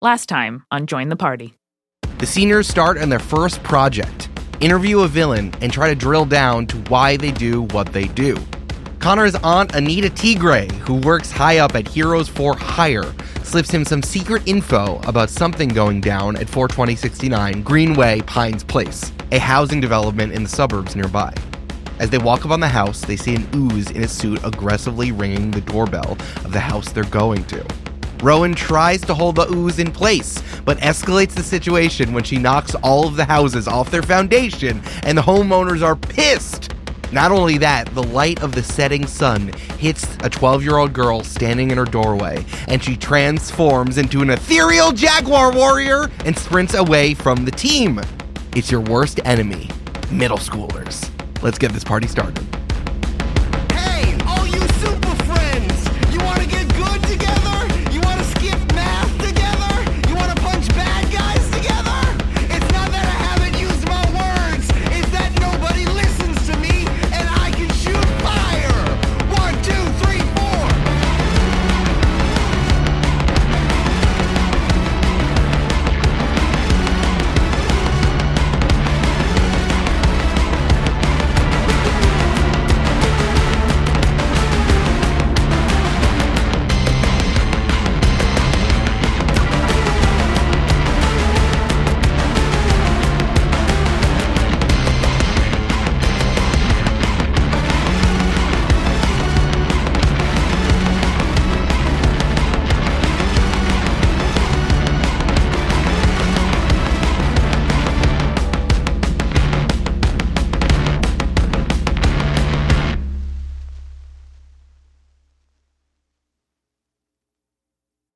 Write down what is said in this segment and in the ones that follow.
Last time on Join the Party. The seniors start on their first project, interview a villain and try to drill down to why they do what they do. Connor's aunt, Anita Tigre, who works high up at Heroes for Hire, slips him some secret info about something going down at 42069 Greenway Pines Place, a housing development in the suburbs nearby. As they walk up on the house, they see an ooze in a suit aggressively ringing the doorbell of the house they're going to. Rowan tries to hold the ooze in place, but escalates the situation when she knocks all of the houses off their foundation, and the homeowners are pissed. Not only that, the light of the setting sun hits a 12-year-old girl standing in her doorway, and she transforms into an ethereal jaguar warrior and sprints away from the team. It's your worst enemy, middle schoolers. Let's get this party started. Hey, all you super friends! You want to get good together? You want to skip math together? You want to punch bad guys together? It's not that I haven't used my words, it's that nobody listens to me and I can shoot fire! 1, 2, 3,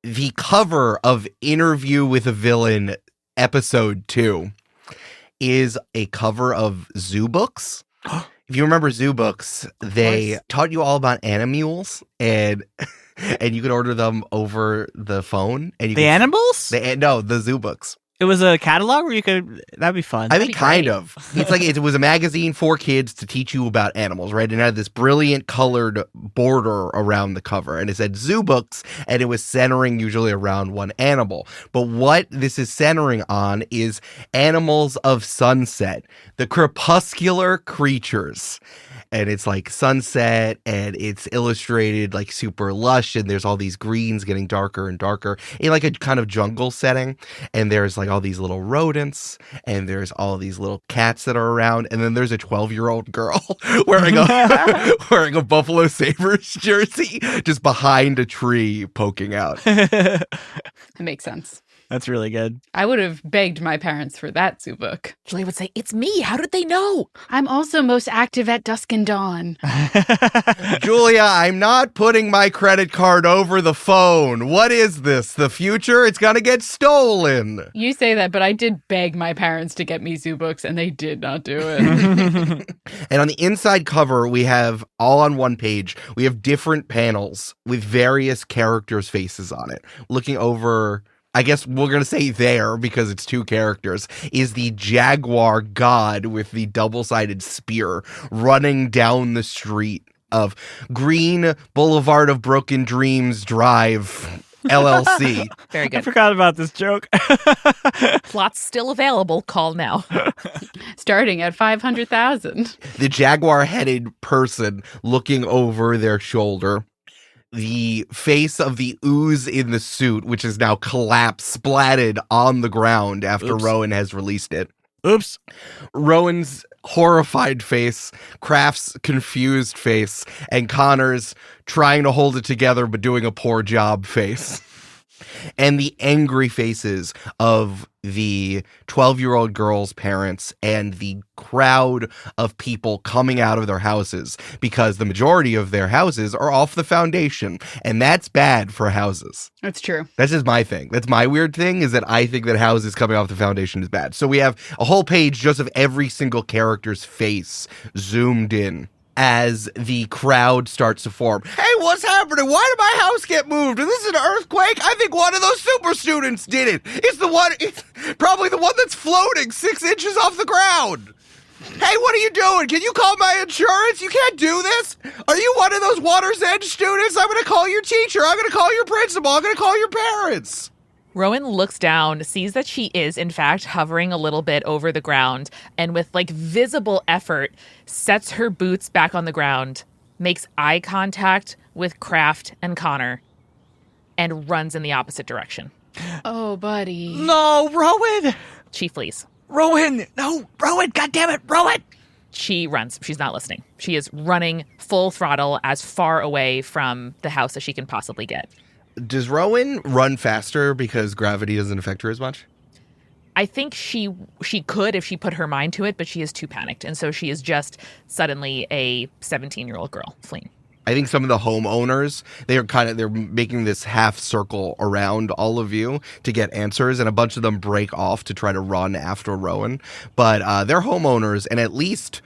The cover of Interview with a Villain, Episode 2, is a cover of Zoo Books. If you remember Zoo Books, they taught you all about animules, and you could order them over the phone. And The animals? No, the Zoo Books. It was a catalog where you could... That'd be fun. I think kind of. It's like it was a magazine for kids to teach you about animals, right? And it had this brilliant colored border around the cover. And it said Zoo Books, and it was centering usually around one animal. But what this is centering on is animals of sunset, the crepuscular creatures. And it's like sunset, and it's illustrated like super lush, and there's all these greens getting darker and darker in like a kind of jungle setting. And there's like all these little rodents, and there's all these little cats that are around, and then there's a 12-year-old girl wearing a Buffalo Sabres jersey just behind a tree poking out. It makes sense. That's really good. I would have begged my parents for that zoo book. Julia would say, "It's me. How did they know?" I'm also most active at dusk and dawn. Julia, I'm not putting my credit card over the phone. What is this? The future? It's gonna get stolen. You say that, but I did beg my parents to get me zoo books, and they did not do it. And on the inside cover, we have, all on one page, we have different panels with various characters' faces on it. Looking over, I guess we're going to say there because it's two characters, is the jaguar god with the double-sided spear running down the street of Green Boulevard of Broken Dreams Drive, LLC. Very I good. forgot about this joke. Plots still available. Call now. Starting at 500,000. The jaguar-headed person looking over their shoulder. The face of the ooze in the suit, which is now collapsed, splatted on the ground after Rowan has released it. Oops. Rowan's horrified face, Kraft's confused face, and Connor's trying to hold it together but doing a poor job face. And the angry faces of the 12-year-old girl's parents and the crowd of people coming out of their houses, because the majority of their houses are off the foundation, and that's bad for houses. That's true. That's just my thing. That's my weird thing, is that I think that houses coming off the foundation is bad. So we have a whole page just of every single character's face zoomed in as the crowd starts to form. Hey, what's happening? Why did my house get moved? Is this an earthquake? I think one of those super students did it. It's probably the one that's floating 6 inches off the ground. Hey, what are you doing? Can you call my insurance? You can't do this. Are you one of those Water's Edge students? I'm going to call your teacher. I'm going to call your principal. I'm going to call your parents. Rowan looks down, sees that she is, in fact, hovering a little bit over the ground, and with, visible effort, sets her boots back on the ground, makes eye contact with Kraft and Connor, and runs in the opposite direction. Oh, buddy. No, Rowan! She flees. Rowan! No, Rowan! God damn it, Rowan! She runs. She's not listening. She is running full throttle as far away from the house as she can possibly get. Does Rowan run faster because gravity doesn't affect her as much? I think she could if she put her mind to it, but she is too panicked. And so she is just suddenly a 17-year-old girl fleeing. I think some of the homeowners, they're making this half circle around all of you to get answers, and a bunch of them break off to try to run after Rowan. But they're homeowners, and at least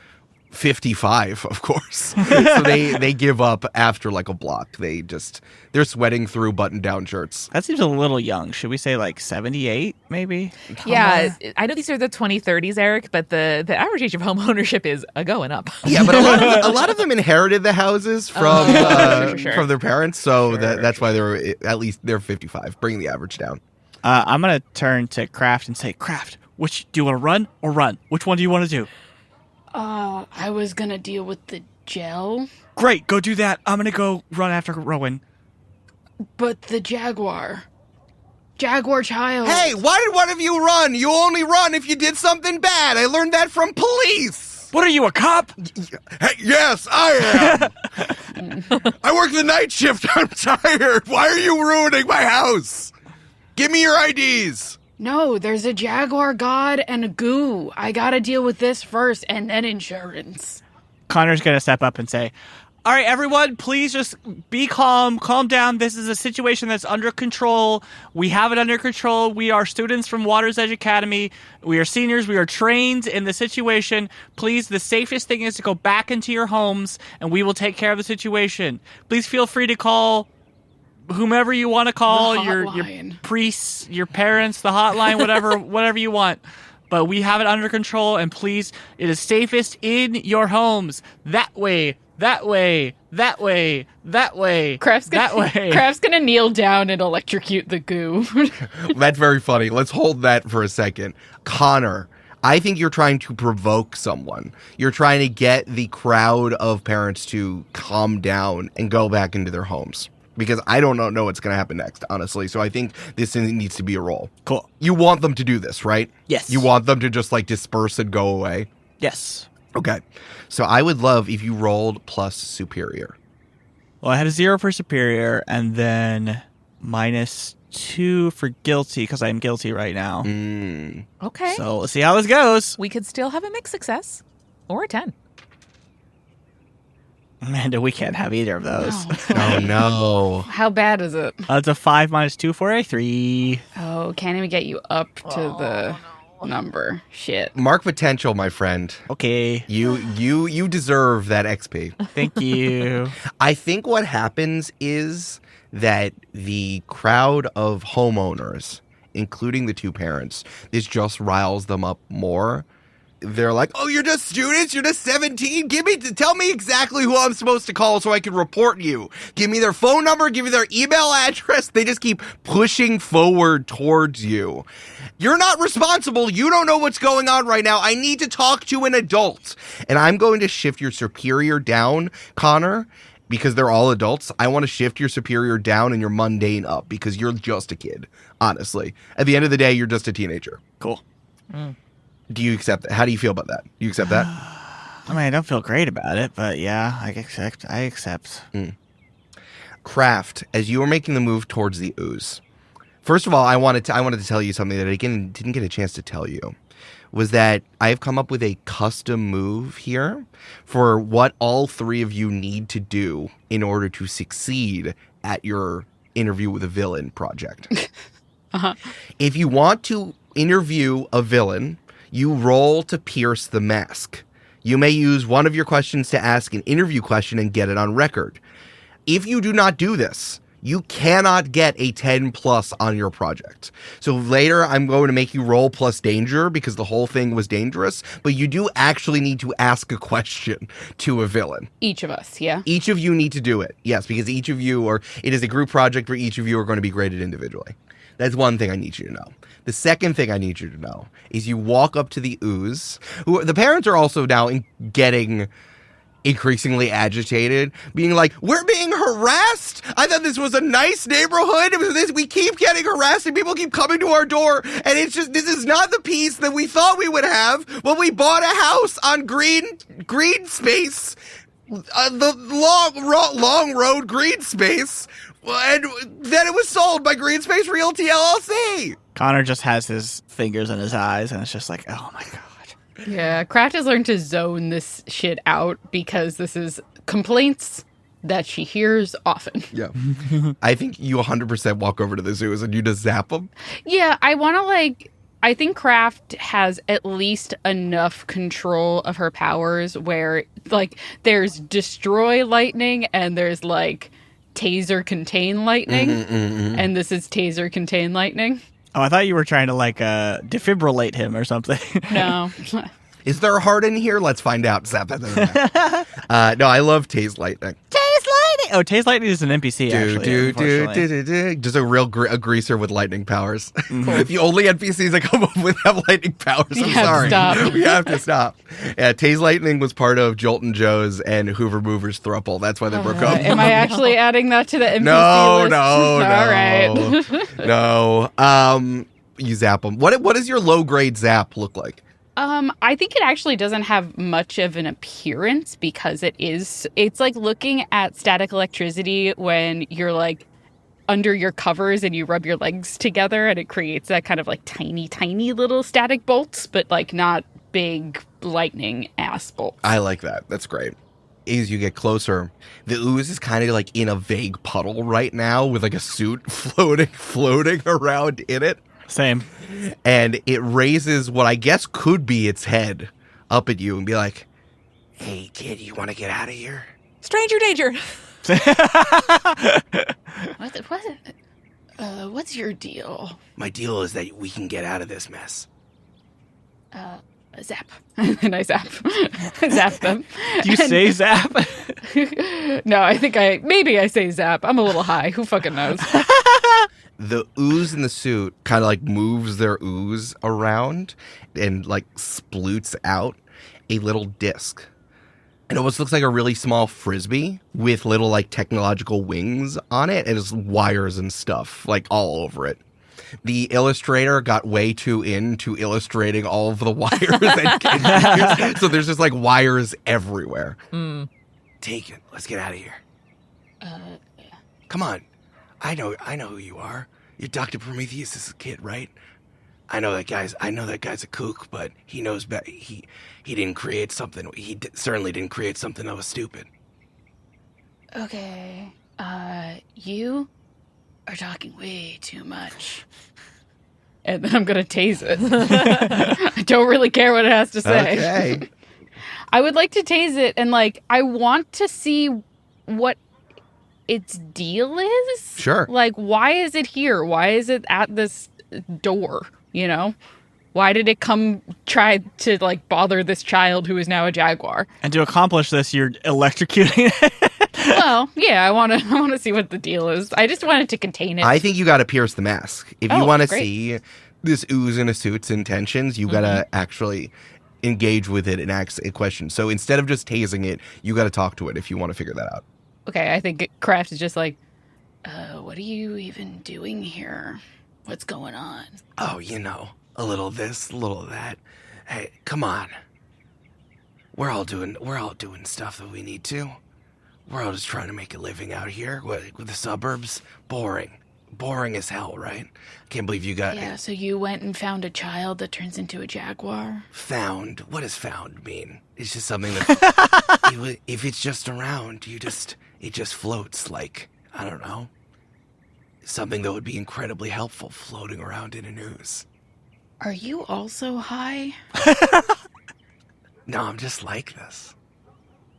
55, of course. So they give up after a block. They're sweating through button-down shirts. That seems a little young. Should we say 78, maybe? Yeah, I know these are the 2030s, Eric, but the average age of home ownership is going up. Yeah, but a lot of them inherited the houses from Sure. from their parents, so that's why they're 55, bringing the average down. I'm going to turn to Kraft and say, Kraft, do you want to run or run? Which one do you want to do? I was gonna deal with the gel, Great, go do that. I'm going to go run after Rowan. but the jaguar child. Hey, why did one of you run? You only run if you did something bad. I learned that from police. What are you, a cop? Hey, yes, I am. I work the night shift. I'm tired. Why are you ruining my house? Give me your IDs. No, there's a jaguar god and a goo. I gotta deal with this first, and then insurance. Connor's going to step up and say, all right, everyone, please just be calm. Calm down. This is a situation that's under control. We have it under control. We are students from Water's Edge Academy. We are seniors. We are trained in the situation. Please, the safest thing is to go back into your homes, and we will take care of the situation. Please feel free to call whomever you want to call, The your hotline. priests, your parents, the hotline, whatever you want. But we have it under control, and please, it is safest in your homes. That way, that way, that way, that way, Kraft's that gonna, way. Kraft's gonna kneel down and electrocute the goo. That's very funny. Let's hold that for a second. Connor, I think you're trying to provoke someone. You're trying to get the crowd of parents to calm down and go back into their homes. Because I don't know what's going to happen next, honestly. So I think this needs to be a roll. Cool. You want them to do this, right? Yes. You want them to just disperse and go away? Yes. Okay. So I would love if you rolled plus superior. Well, I had a 0 for superior, and then -2 for guilty, because I'm guilty right now. Okay. So let's see how this goes. We could still have a mixed success or a 10. Amanda, we can't have either of those. Oh, no. How bad is it? It's a 5 -2 for a 3. Oh, can't even get you up to the number. Shit. Mark potential, my friend. Okay. You deserve that XP. Thank you. I think what happens is that the crowd of homeowners, including the two parents, this just riles them up more. They're like, oh, you're just students? You're just 17? Tell me exactly who I'm supposed to call so I can report you. Give me their phone number, give me their email address. They just keep pushing forward towards you. You're not responsible. You don't know what's going on right now. I need to talk to an adult. And I'm going to shift your superior down, Connor, because they're all adults. I want to shift your superior down and your mundane up because you're just a kid, honestly. At the end of the day, you're just a teenager. Cool. Do you accept that? How do you feel about that? Do you accept that? I mean, I don't feel great about it, but yeah, I accept. Kraft, as you were making the move towards the ooze, first of all, I wanted to tell you something that I didn't get a chance to tell you, was that I've come up with a custom move here for what all three of you need to do in order to succeed at your interview with a villain project. If you want to interview a villain, you roll to pierce the mask. You may use one of your questions to ask an interview question and get it on record. If you do not do this, you cannot get a 10 plus on your project. So later I'm going to make you roll plus danger because the whole thing was dangerous, but you do actually need to ask a question to a villain. Each of us, yeah? Each of you need to do it. Yes, because each of you it is a group project where each of you are going to be graded individually. That's one thing I need you to know. The second thing I need you to know is you walk up to the ooze, who the parents are also now getting increasingly agitated, being like, we're being harassed. I thought this was a nice neighborhood. It was this. We keep getting harassed and people keep coming to our door. And it's just, this is not the peace that we thought we would have when we bought a house on green space, the long road green space. And then it was sold by Green Space Realty LLC. Connor just has his fingers in his eyes, and it's just like, oh my god. Yeah, Kraft has learned to zone this shit out because this is complaints that she hears often. Yeah. I think you 100% walk over to the zoos and you just zap them. Yeah, I think Kraft has at least enough control of her powers where, like, there's destroy lightning and there's, like, taser contain lightning, and this is taser contain lightning. Oh, I thought you were trying to like defibrillate him or something. No. Is there a heart in here? Let's find out. Zap. No, I love tase lightning. Tase lightning. Oh, tase lightning is an NPC. Actually, just a real a greaser with lightning powers. The only NPCs that come up with have lightning powers. I'm sorry. We have to stop. Yeah, tase lightning was part of Jolt and Joe's and Hoover Movers thruple. That's why they broke up. Am I actually adding that to the NPC list? No. All right. No. You zap them. What does your low grade zap look like? I think it actually doesn't have much of an appearance because it's like looking at static electricity when you're like under your covers and you rub your legs together and it creates that kind of like tiny, tiny little static bolts, but like not big lightning ass bolts. I like that. That's great. As you get closer, the ooze is kind of like in a vague puddle right now with like a suit floating around in it. Same. And it raises what I guess could be its head up at you and be like, hey, kid, you want to get out of here? Stranger danger. What's your deal? My deal is that we can get out of this mess. Zap. And I zap. I zap them. Do you say zap? No, I think maybe I say zap. I'm a little high. Who fucking knows? The ooze in the suit kind of like moves their ooze around and like sploots out a little disc. It almost looks like a really small frisbee with little like technological wings on it and it's wires and stuff like all over it. The illustrator got way too into illustrating all of the wires and so there's just like wires everywhere. Take it. Let's get out of here. Come on. I know who you are. You're Dr. Prometheus' kid, right? I know that guy's a kook, but he knows better. He didn't create something. Certainly didn't create something that was stupid. Okay. You are talking way too much. And then I'm going to tase it. I don't really care what it has to say. Okay. I would like to tase it and like I want to see what its deal is. Sure. Like, why is it here? Why is it at this door? You know? Why did it come try to, like, bother this child who is now a jaguar? And to accomplish this, you're electrocuting it. Well, yeah, I want to see what the deal is. I just wanted to contain it. I think you got to pierce the mask. If you want to see this ooze in a suit's intentions, you got to actually engage with it and ask a question. So instead of just tasing it, you got to talk to it if you want to figure that out. Okay, I think Kraft is just like, what are you even doing here? What's going on? Oh, a little of this, a little of that. Hey, come on. We're all doing stuff that we need to. We're all just trying to make a living out here with the suburbs. Boring as hell, right? Can't believe you got... Yeah, so you went and found a child that turns into a jaguar? Found? What does found mean? It's just something that... if it's just around, it just floats like, I don't know, something that would be incredibly helpful floating around in a ooze. Are you also high? No, I'm just like this.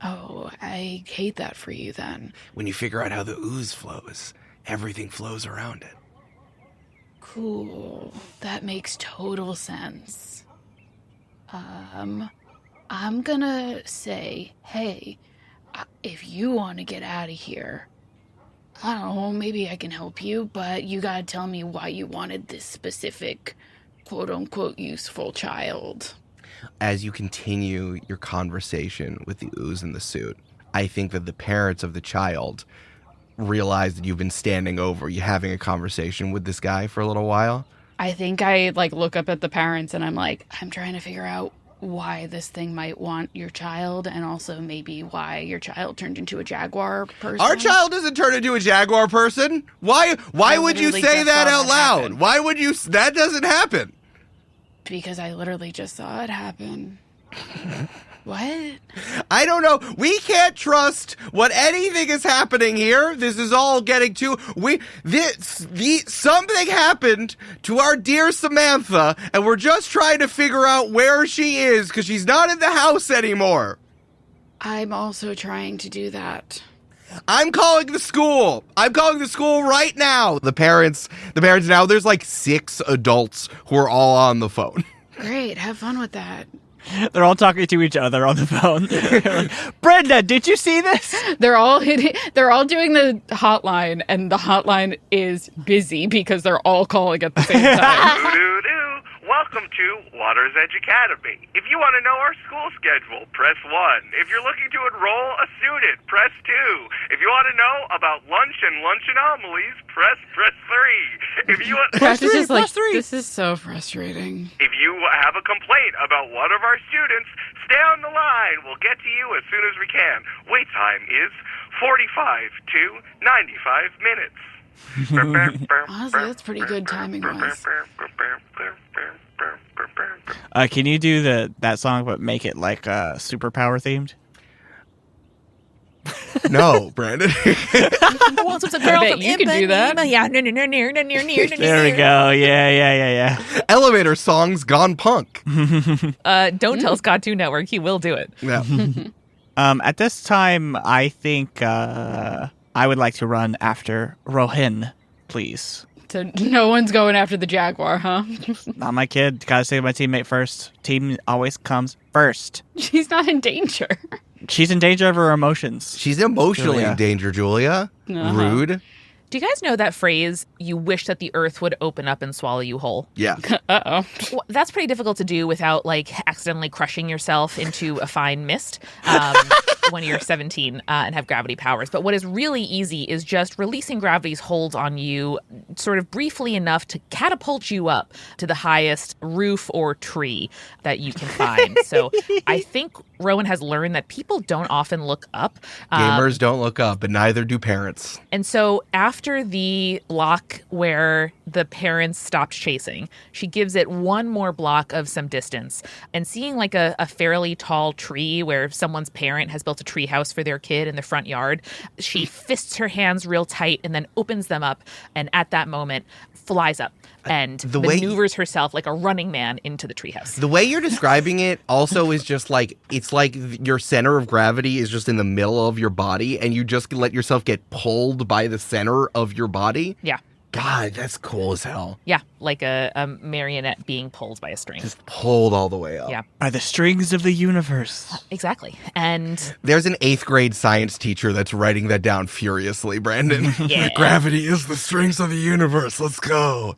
Oh, I hate that for you then. When you figure out how the ooze flows, everything flows around it. Cool. That makes total sense. I'm gonna say, hey, if you want to get out of here, I don't know, maybe I can help you, but you gotta tell me why you wanted this specific quote-unquote useful child. As you continue your conversation with the ooze in the suit, I think that the parents of the child realize that you've been standing over, you having a conversation with this guy for a little while. I think I look up at the parents and I'm like, I'm trying to figure out why this thing might want your child, and also maybe why your child turned into a jaguar person. Our child doesn't turn into a jaguar person. Why would you literally say just that saw out that loud? happen. Why would you? That doesn't happen. Because I literally just saw it happen. What? I don't know. We can't trust what anything is happening here. This is all getting too. Something happened to our dear Samantha, and we're just trying to figure out where she is because she's not in the house anymore. I'm also trying to do that. I'm calling the school. I'm calling the school right now. The parents now, there's like 6 adults who are all on the phone. Great, have fun with that. They're all talking to each other on the phone. Like, Brenda, did you see this? They're all doing the hotline, and the hotline is busy because they're all calling at the same time. Doo-doo-doo. Welcome to Water's Edge Academy. If you want to know our school schedule, press 1. If you're looking to enroll a student, press 2. If you want to know about lunch and lunch anomalies, press 3. If you Josh is just like, 3. this is so frustrating. if you have a complaint about one of our students, stay on the line. We'll get to you as soon as we can. Wait time is 45 to 95 minutes. Honestly, that's pretty good timing-wise. Can you do that song, but make it like superpower themed? No, Brandon. I want some girl bet from you could do that. Ipanema. Yeah, near. There we go. Yeah. Elevator songs gone punk. Don't tell Cartoon Network. He will do it. Yeah. At this time, I think I would like to run after Rohin, please. So no one's going after the jaguar, huh? Not my kid. Gotta save my teammate first. Team always comes first. She's not in danger. She's in danger of her emotions. She's emotionally Julia. in danger, Julia. Uh-huh. Rude. Do you guys know that phrase, you wish that the earth would open up and swallow you whole? Yeah. Uh-oh. Well, that's pretty difficult to do without, like, accidentally crushing yourself into a fine mist when you're 17 and have gravity powers. But what is really easy is just releasing gravity's hold on you sort of briefly enough to catapult you up to the highest roof or tree that you can find. So I think Rowan has learned that people don't often look up. Gamers don't look up, but neither do parents. And so after the block where the parents stopped chasing, she gives it one more block of some distance. And seeing like a fairly tall tree where someone's parent has built a tree house for their kid in the front yard, she fists her hands real tight and then opens them up. And at that moment, flies up and maneuvers herself like a running man into the treehouse. The way you're describing it also is just like, it's like your center of gravity is just in the middle of your body and you just let yourself get pulled by the center of your body. Yeah. God, that's cool as hell. Yeah, like a marionette being pulled by a string. Just pulled all the way up. Yeah. Are the strings of the universe. Exactly. And There's an 8th grade science teacher that's writing that down furiously, Brandon. Yeah. Gravity is the strings of the universe. Let's go.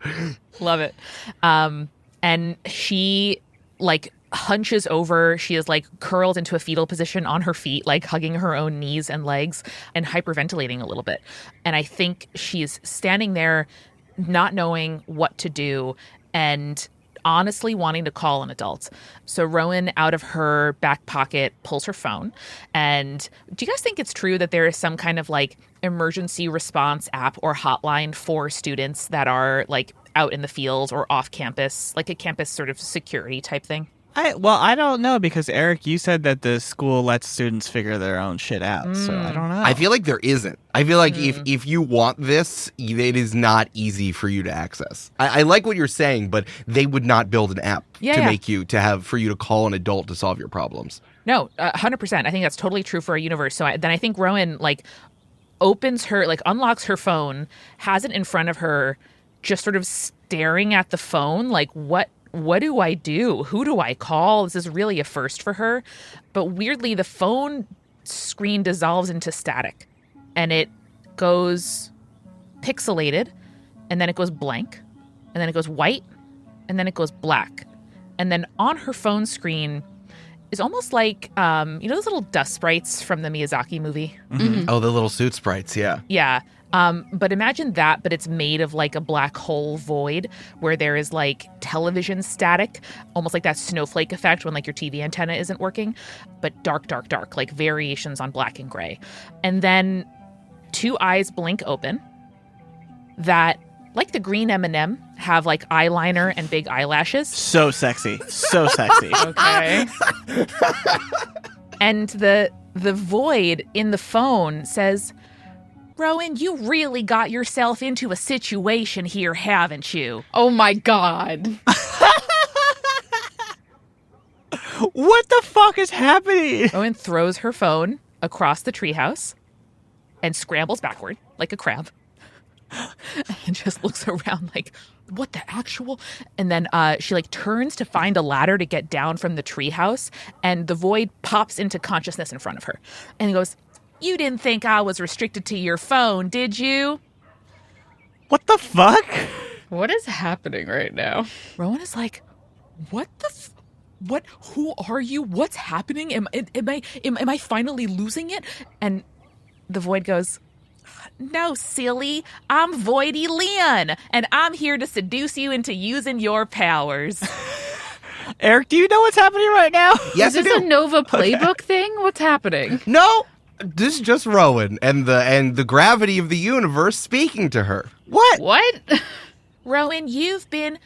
love it. And she like hunches over. She is like curled into a fetal position on her feet, like hugging her own knees and legs and hyperventilating a little bit. And I think she's standing there not knowing what to do and honestly wanting to call an adult. So Rowan, out of her back pocket, pulls her phone. And do you guys think it's true that there is some kind of like emergency response app or hotline for students that are like out in the field or off campus, like a campus sort of security type thing? I don't know, because Eric, you said that the school lets students figure their own shit out, so I don't know. I feel like there isn't. I feel like if you want this, it is not easy for you to access. I like what you're saying, but they would not build an app for you to call an adult to solve your problems. No, 100%. I think that's totally true for our universe. So then I think Rowan like opens her, like unlocks her phone, has it in front of her, just sort of staring at the phone, like what do I do? Who do I call? This is really a first for her. But weirdly, the phone screen dissolves into static and it goes pixelated, and then it goes blank, and then it goes white, and then it goes black. And then on her phone screen is almost like, those little dust sprites from the Miyazaki movie? Mm-hmm. Oh, the little suit sprites, yeah. Yeah. But imagine that, but it's made of like a black hole void where there is like television static, almost like that snowflake effect when like your TV antenna isn't working, but dark, dark, dark, like variations on black and gray. And then 2 eyes blink open that, like the green M&M, have like eyeliner and big eyelashes. So sexy. So sexy. Okay. And the void in the phone says, Rowan, you really got yourself into a situation here, haven't you? Oh my God. What the fuck is happening? Rowan throws her phone across the treehouse and scrambles backward like a crab and just looks around like, what the actual? And then she like turns to find a ladder to get down from the treehouse, and the void pops into consciousness in front of her. And he goes, you didn't think I was restricted to your phone, did you? What the fuck? What is happening right now? Rowan is like, what the what? Who are you? What's happening? Am I finally losing it? And the void goes, no, silly. I'm Voidy Lynn, and I'm here to seduce you into using your powers. Eric, do you know what's happening right now? Yes, Is this a Nova playbook thing? What's happening? No, this is just Rowan and the gravity of the universe speaking to her. What? Rowan, you've been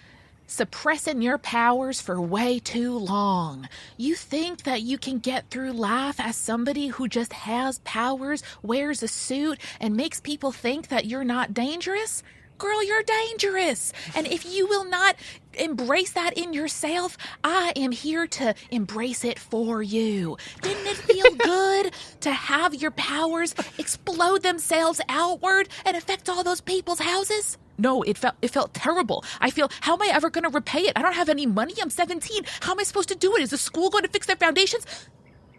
suppressing your powers for way too long. You think that you can get through life as somebody who just has powers, wears a suit, and makes people think that you're not dangerous? Girl, you're dangerous. And if you will not embrace that in yourself, I am here to embrace it for you. Didn't it feel good to have your powers explode themselves outward and affect all those people's houses? No, it felt terrible. I feel, how am I ever going to repay it? I don't have any money. I'm 17. How am I supposed to do it? Is the school going to fix their foundations?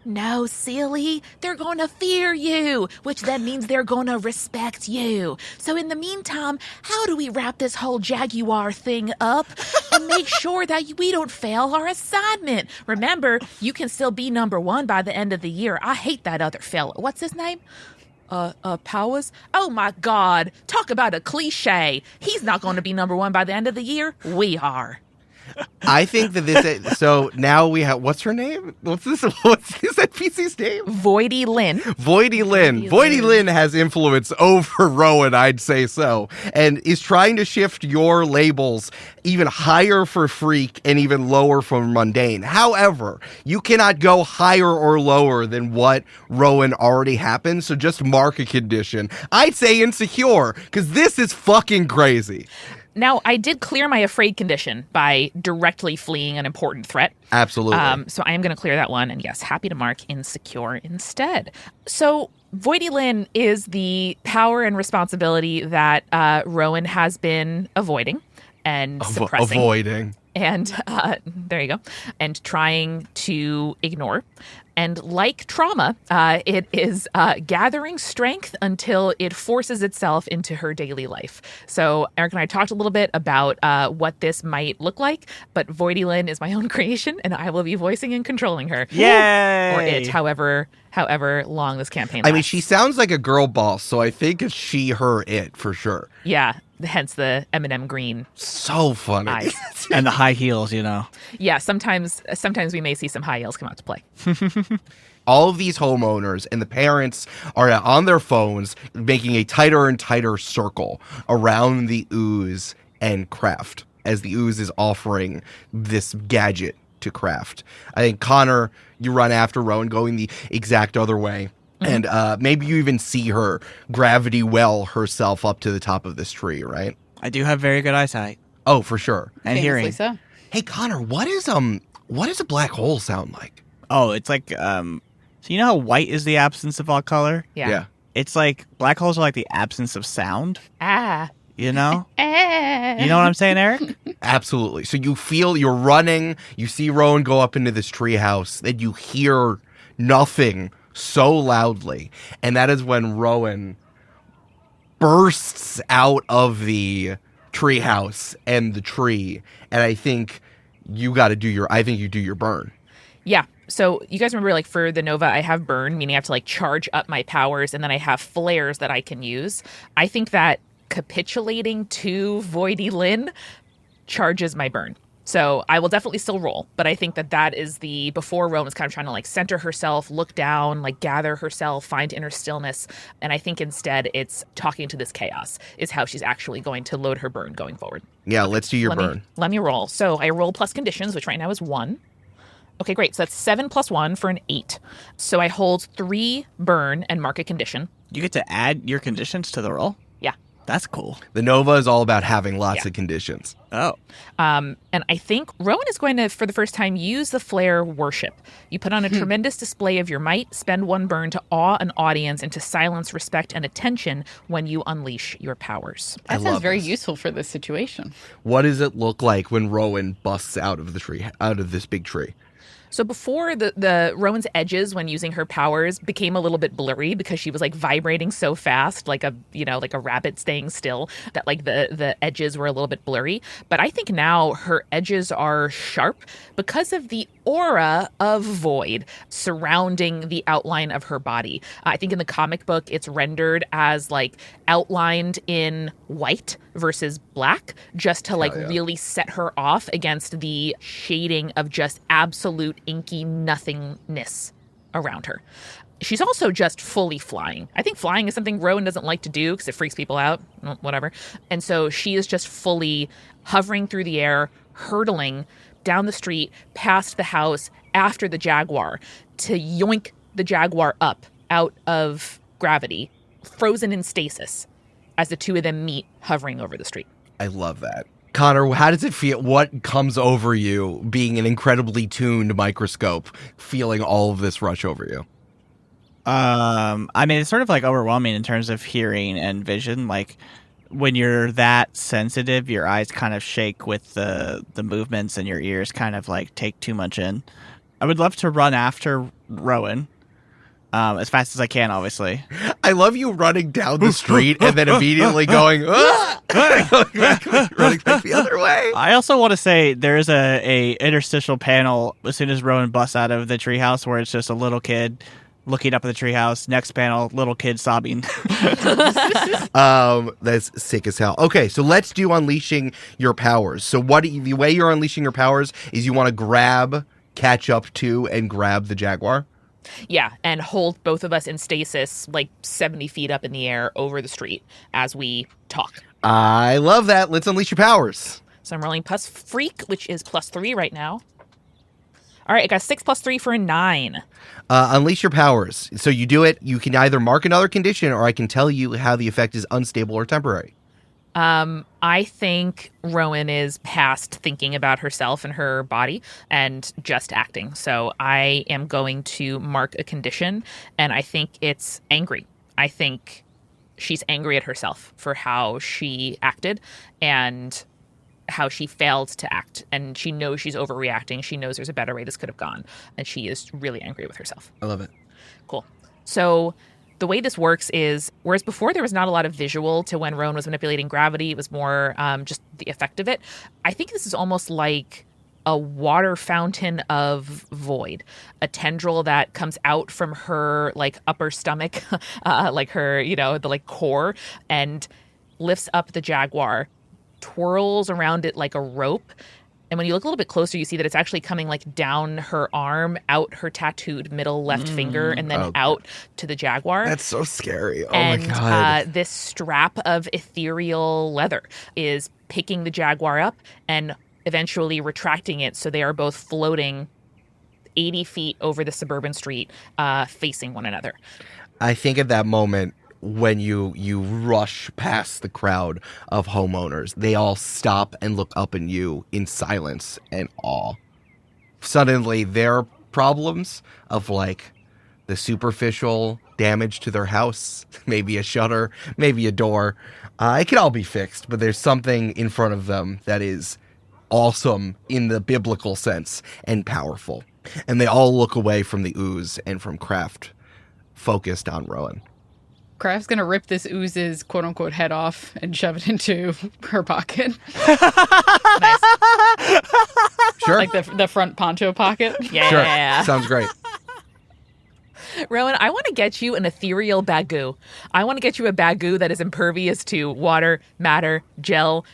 No, silly. They're going to fear you, which then means they're going to respect you. So in the meantime, how do we wrap this whole jaguar thing up and make sure that we don't fail our assignment? Remember, you can still be number 1 by the end of the year. I hate that other fella. What's his name? Powers? Oh my God. Talk about a cliche. He's not going to be number 1 by the end of the year. We are. I think that this. So now we have. What's her name? What's this NPC's name? Voidy Lynn. Voidy Lynn. Voidy Lynn has influence over Rowan, I'd say so, and is trying to shift your labels even higher for freak and even lower for mundane. However, you cannot go higher or lower than what Rowan already happened. So just mark a condition. I'd say insecure, because this is fucking crazy. Now, I did clear my afraid condition by directly fleeing an important threat. Absolutely. So I am going to clear that one. And yes, happy to mark insecure instead. So Voidy Lynn is the power and responsibility that Rowan has been avoiding and suppressing. Avoiding. And there you go. And trying to ignore. And like trauma, it is gathering strength until it forces itself into her daily life. So Eric and I talked a little bit about what this might look like, but Voidy Lynn is my own creation, and I will be voicing and controlling her. Yay! Or it, however long this campaign lasts. I mean, she sounds like a girl boss, so I think it's she, her, it, for sure. Yeah, hence the M&M green. So funny. Eyes. And the high heels, you know. Yeah, sometimes we may see some high heels come out to play. All of these homeowners and the parents are on their phones making a tighter and tighter circle around the ooze and Craft, as the ooze is offering this gadget to Craft. I think, Connor, you run after Rowan going the exact other way. And maybe you even see her gravity well herself up to the top of this tree, right? I do have very good eyesight. Oh, for sure. And hearing. So. Hey, Connor, what does a black hole sound like? Oh, it's like, so you know how white is the absence of all color? Yeah. It's like, black holes are like the absence of sound, Ah. you know? You know what I'm saying, Eric? Absolutely. So you're running, you see Rowan go up into this treehouse, then you hear nothing so loudly. And that is when Rowan bursts out of the treehouse and the tree, and I think you got to do your burn. Yeah. So you guys remember, like, for the Nova, I have burn, meaning I have to, like, charge up my powers, and then I have flares that I can use. I think that capitulating to Voidy Lynn charges my burn. So I will definitely still roll, but I think that is before Rowan is kind of trying to, like, center herself, look down, like, gather herself, find inner stillness. And I think instead it's talking to this chaos is how she's actually going to load her burn going forward. Yeah, let's do your burn. Let me roll. So I roll plus conditions, which right now is 1. Okay, great. So that's 7 plus 1 for an 8. So I hold 3 burn and mark a condition. You get to add your conditions to the roll? Yeah. That's cool. The Nova is all about having lots of conditions. Oh. And I think Rowan is going to, for the first time, use the flare worship. You put on a tremendous display of your might, spend 1 burn to awe an audience and to silence respect and attention when you unleash your powers. That sounds very useful for this situation. What does it look like when Rowan busts out of this big tree? So before the Rowan's edges when using her powers became a little bit blurry because she was like vibrating so fast, like a rabbit staying still, that like the edges were a little bit blurry. But I think now her edges are sharp because of the aura of void surrounding the outline of her body. I think in the comic book it's rendered as like outlined in white versus black, just to like really set her off against the shading of just absolute inky nothingness around her. She's also just fully flying. I think flying is something Rowan doesn't like to do because it freaks people out, whatever. And so she is just fully hovering through the air, hurtling down the street, past the house, after the jaguar, to yoink the jaguar up out of gravity, frozen in stasis, as the two of them meet, hovering over the street. I love that. Connor, how does it feel? What comes over you being an incredibly tuned microscope, feeling all of this rush over you? I mean, it's sort of like overwhelming in terms of hearing and vision. Like when you're that sensitive, your eyes kind of shake with the movements and your ears kind of like take too much in. I would love to run after Rowan. As fast as I can, obviously. I love you running down the street and then immediately going, running back the other way. I also want to say there is a interstitial panel as soon as Rowan busts out of the treehouse where it's just a little kid looking up at the treehouse. Next panel, little kid sobbing. That's sick as hell. Okay, so let's do unleashing your powers. So the way you're unleashing your powers is you want to catch up to and grab the jaguar? Yeah, and hold both of us in stasis like 70 feet up in the air over the street as we talk. I love that. Let's unleash your powers. So I'm rolling plus freak, which is plus 3 right now. All right, I got 6 plus 3 for a 9. Unleash your powers. So you do it. You can either mark another condition or I can tell you how the effect is unstable or temporary. I think Rowan is past thinking about herself and her body and just acting. So I am going to mark a condition, and I think it's angry. I think she's angry at herself for how she acted and how she failed to act. And she knows she's overreacting. She knows there's a better way this could have gone. And she is really angry with herself. I love it. Cool. So the way this works is, whereas before there was not a lot of visual to when Rowan was manipulating gravity, it was more just the effect of it. I think this is almost like a water fountain of void, a tendril that comes out from her like upper stomach, like her, the like core, and lifts up the jaguar, twirls around it like a rope. And when you look a little bit closer, you see that it's actually coming like down her arm, out her tattooed middle left finger, and then out to the jaguar. That's so scary. Oh and, my God. This strap of ethereal leather is picking the jaguar up and eventually retracting it. So they are both floating 80 feet over the suburban street, facing one another. I think at that moment, when you rush past the crowd of homeowners, they all stop and look up at you in silence and awe. Suddenly, their problems of like the superficial damage to their house, maybe a shutter, maybe a door, it can all be fixed, but there's something in front of them that is awesome in the biblical sense and powerful. And they all look away from the ooze and from Kraft, focused on Rowan. Craft's gonna rip this ooze's quote-unquote head off and shove it into her pocket. Nice. Sure. Like the front poncho pocket. Yeah. Sure. Sounds great. Rowan, I want to get you an ethereal bagoo. I want to get you a bagoo that is impervious to water, matter, gel,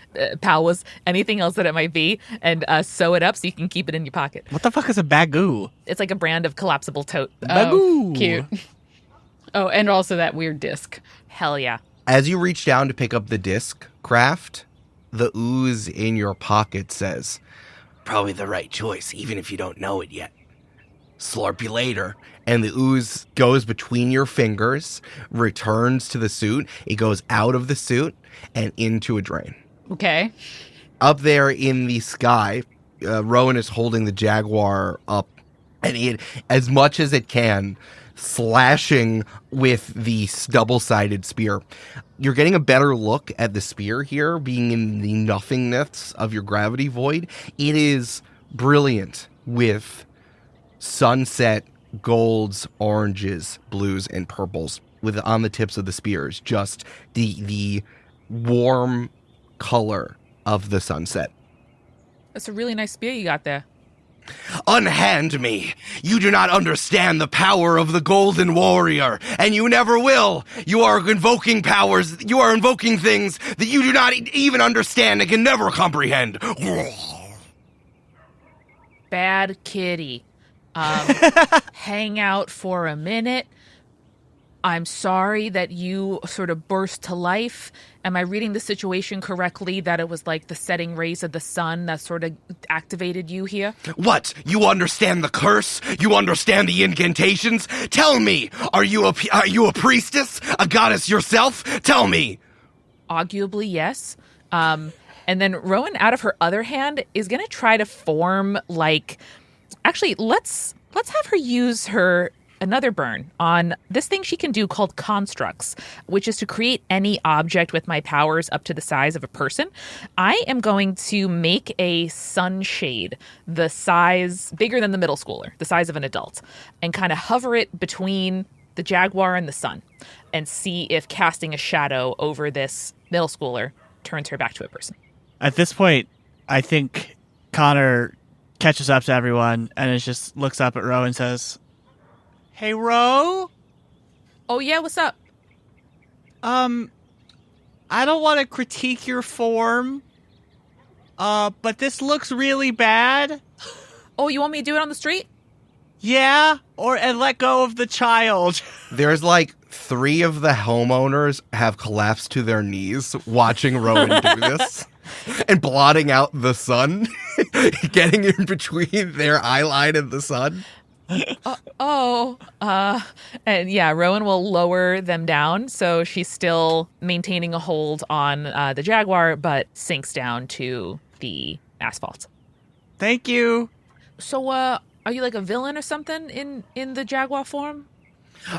powers, anything else that it might be, and sew it up so you can keep it in your pocket. What the fuck is a bagoo? It's like a brand of collapsible tote. Bagoo. Cute. Oh, and also that weird disc. Hell yeah. As you reach down to pick up the disc, Craft, the ooze in your pocket says, "Probably the right choice, even if you don't know it yet. Slurp you later." And the ooze goes between your fingers, returns to the suit. It goes out of the suit and into a drain. Okay. Up there in the sky, Rowan is holding the jaguar up, and it, as much as it can, slashing with the double-sided spear. You're getting a better look at the spear here, being in the nothingness of your gravity void. It is brilliant with sunset golds, oranges, blues, and purples with on the tips of the spears, just the warm color of the sunset. That's a really nice spear you got there. Unhand me! You do not understand the power of the Golden Warrior, and you never will! You are invoking powers, you are invoking things that you do not even understand and can never comprehend. Bad kitty. Hang out for a minute. I'm sorry that you sort of burst to life. Am I reading the situation correctly that it was like the setting rays of the sun that sort of activated you here? What? You understand the curse? You understand the incantations? Tell me! Are you a priestess? A goddess yourself? Tell me! Arguably, yes. And then Rowan, out of her other hand, is going to try to form like... Actually, let's have her use her another burn on this thing she can do called constructs, which is to create any object with my powers up to the size of a person. I am going to make a sunshade the size bigger than the middle schooler, the size of an adult, and kind of hover it between the jaguar and the sun and see if casting a shadow over this middle schooler turns her back to a person. At this point, I think Connor catches up to everyone and it just looks up at Ro and says, "Hey, Ro? Oh, yeah, what's up? I don't want to critique your form, but this looks really bad." Oh, you want me to do it on the street? Yeah, and let go of the child. There's like 3 of the homeowners have collapsed to their knees watching Rowan do this. And blotting out the sun, getting in between their eye line and the sun. And yeah, Rowan will lower them down, so she's still maintaining a hold on the jaguar, but sinks down to the asphalt. Thank you. So, are you like a villain or something in the jaguar form?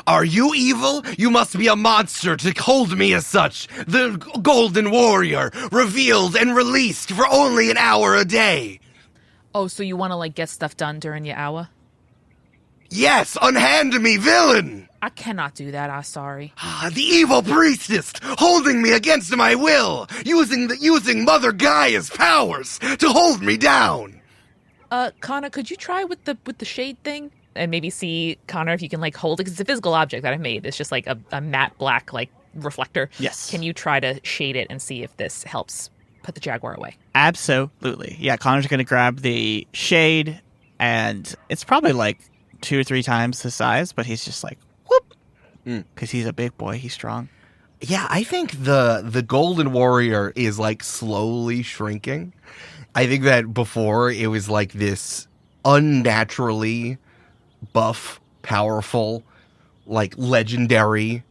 Are you evil? You must be a monster to hold me as such. The Golden Warrior, revealed and released for only an hour a day. Oh, so you want to like get stuff done during your hour? Yes, unhand me, villain! I cannot do that, I'm sorry. The evil priestess, holding me against my will, using Mother Gaia's powers to hold me down. Connor, could you try with the shade thing? And maybe see, Connor, if you can like hold it, because it's a physical object that I've made. It's just like a matte black like reflector. Yes. Can you try to shade it and see if this helps put the jaguar away? Absolutely. Yeah, Connor's going to grab the shade, and it's probably like 2 or 3 times the size, but he's just like, whoop, because he's a big boy. He's strong. Yeah, I think the Golden Warrior is like slowly shrinking. I think that before it was like this unnaturally buff, powerful, like legendary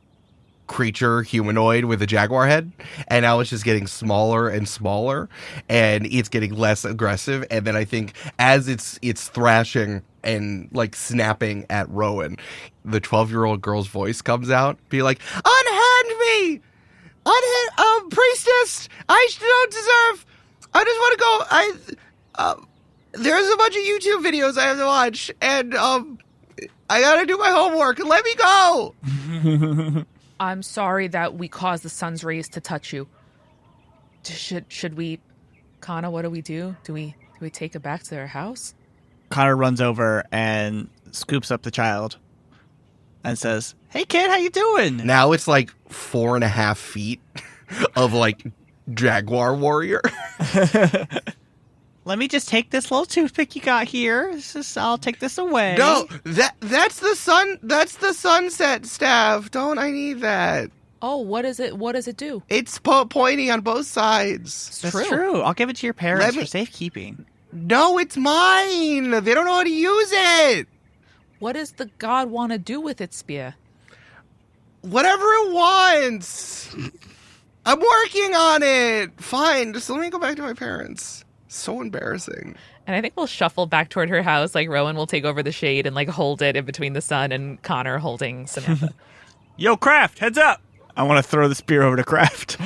creature humanoid with a jaguar head, and now it's just getting smaller and smaller, and it's getting less aggressive. And then I think as it's thrashing and like snapping at Rowan, the 12-year-old girl's voice comes out, be like, "Unhand me, priestess! I don't deserve. I just want to go. There's a bunch of YouTube videos I have to watch, and I gotta do my homework. Let me go." I'm sorry that we caused the sun's rays to touch you. Should we, Kana, what do we do? Do we take her back to their house? Connor runs over and scoops up the child and says, "Hey kid, how you doing?" Now it's like 4.5 feet of like jaguar warrior. Let me just take this little toothpick you got here. I'll take this away. No, that's the sunset staff. Don't I need that? Oh, what is it? What does it do? It's pointy on both sides. That's true. I'll give it to your parents for safekeeping. No, it's mine. They don't know how to use it. What does the god want to do with its spear? Whatever it wants. I'm working on it. Fine, just let me go back to my parents. So embarrassing. And I think we'll shuffle back toward her house. Like Rowan will take over the shade and like hold it in between the sun and Connor holding Samantha. Yo, Kraft, heads up. I want to throw the spear over to Kraft.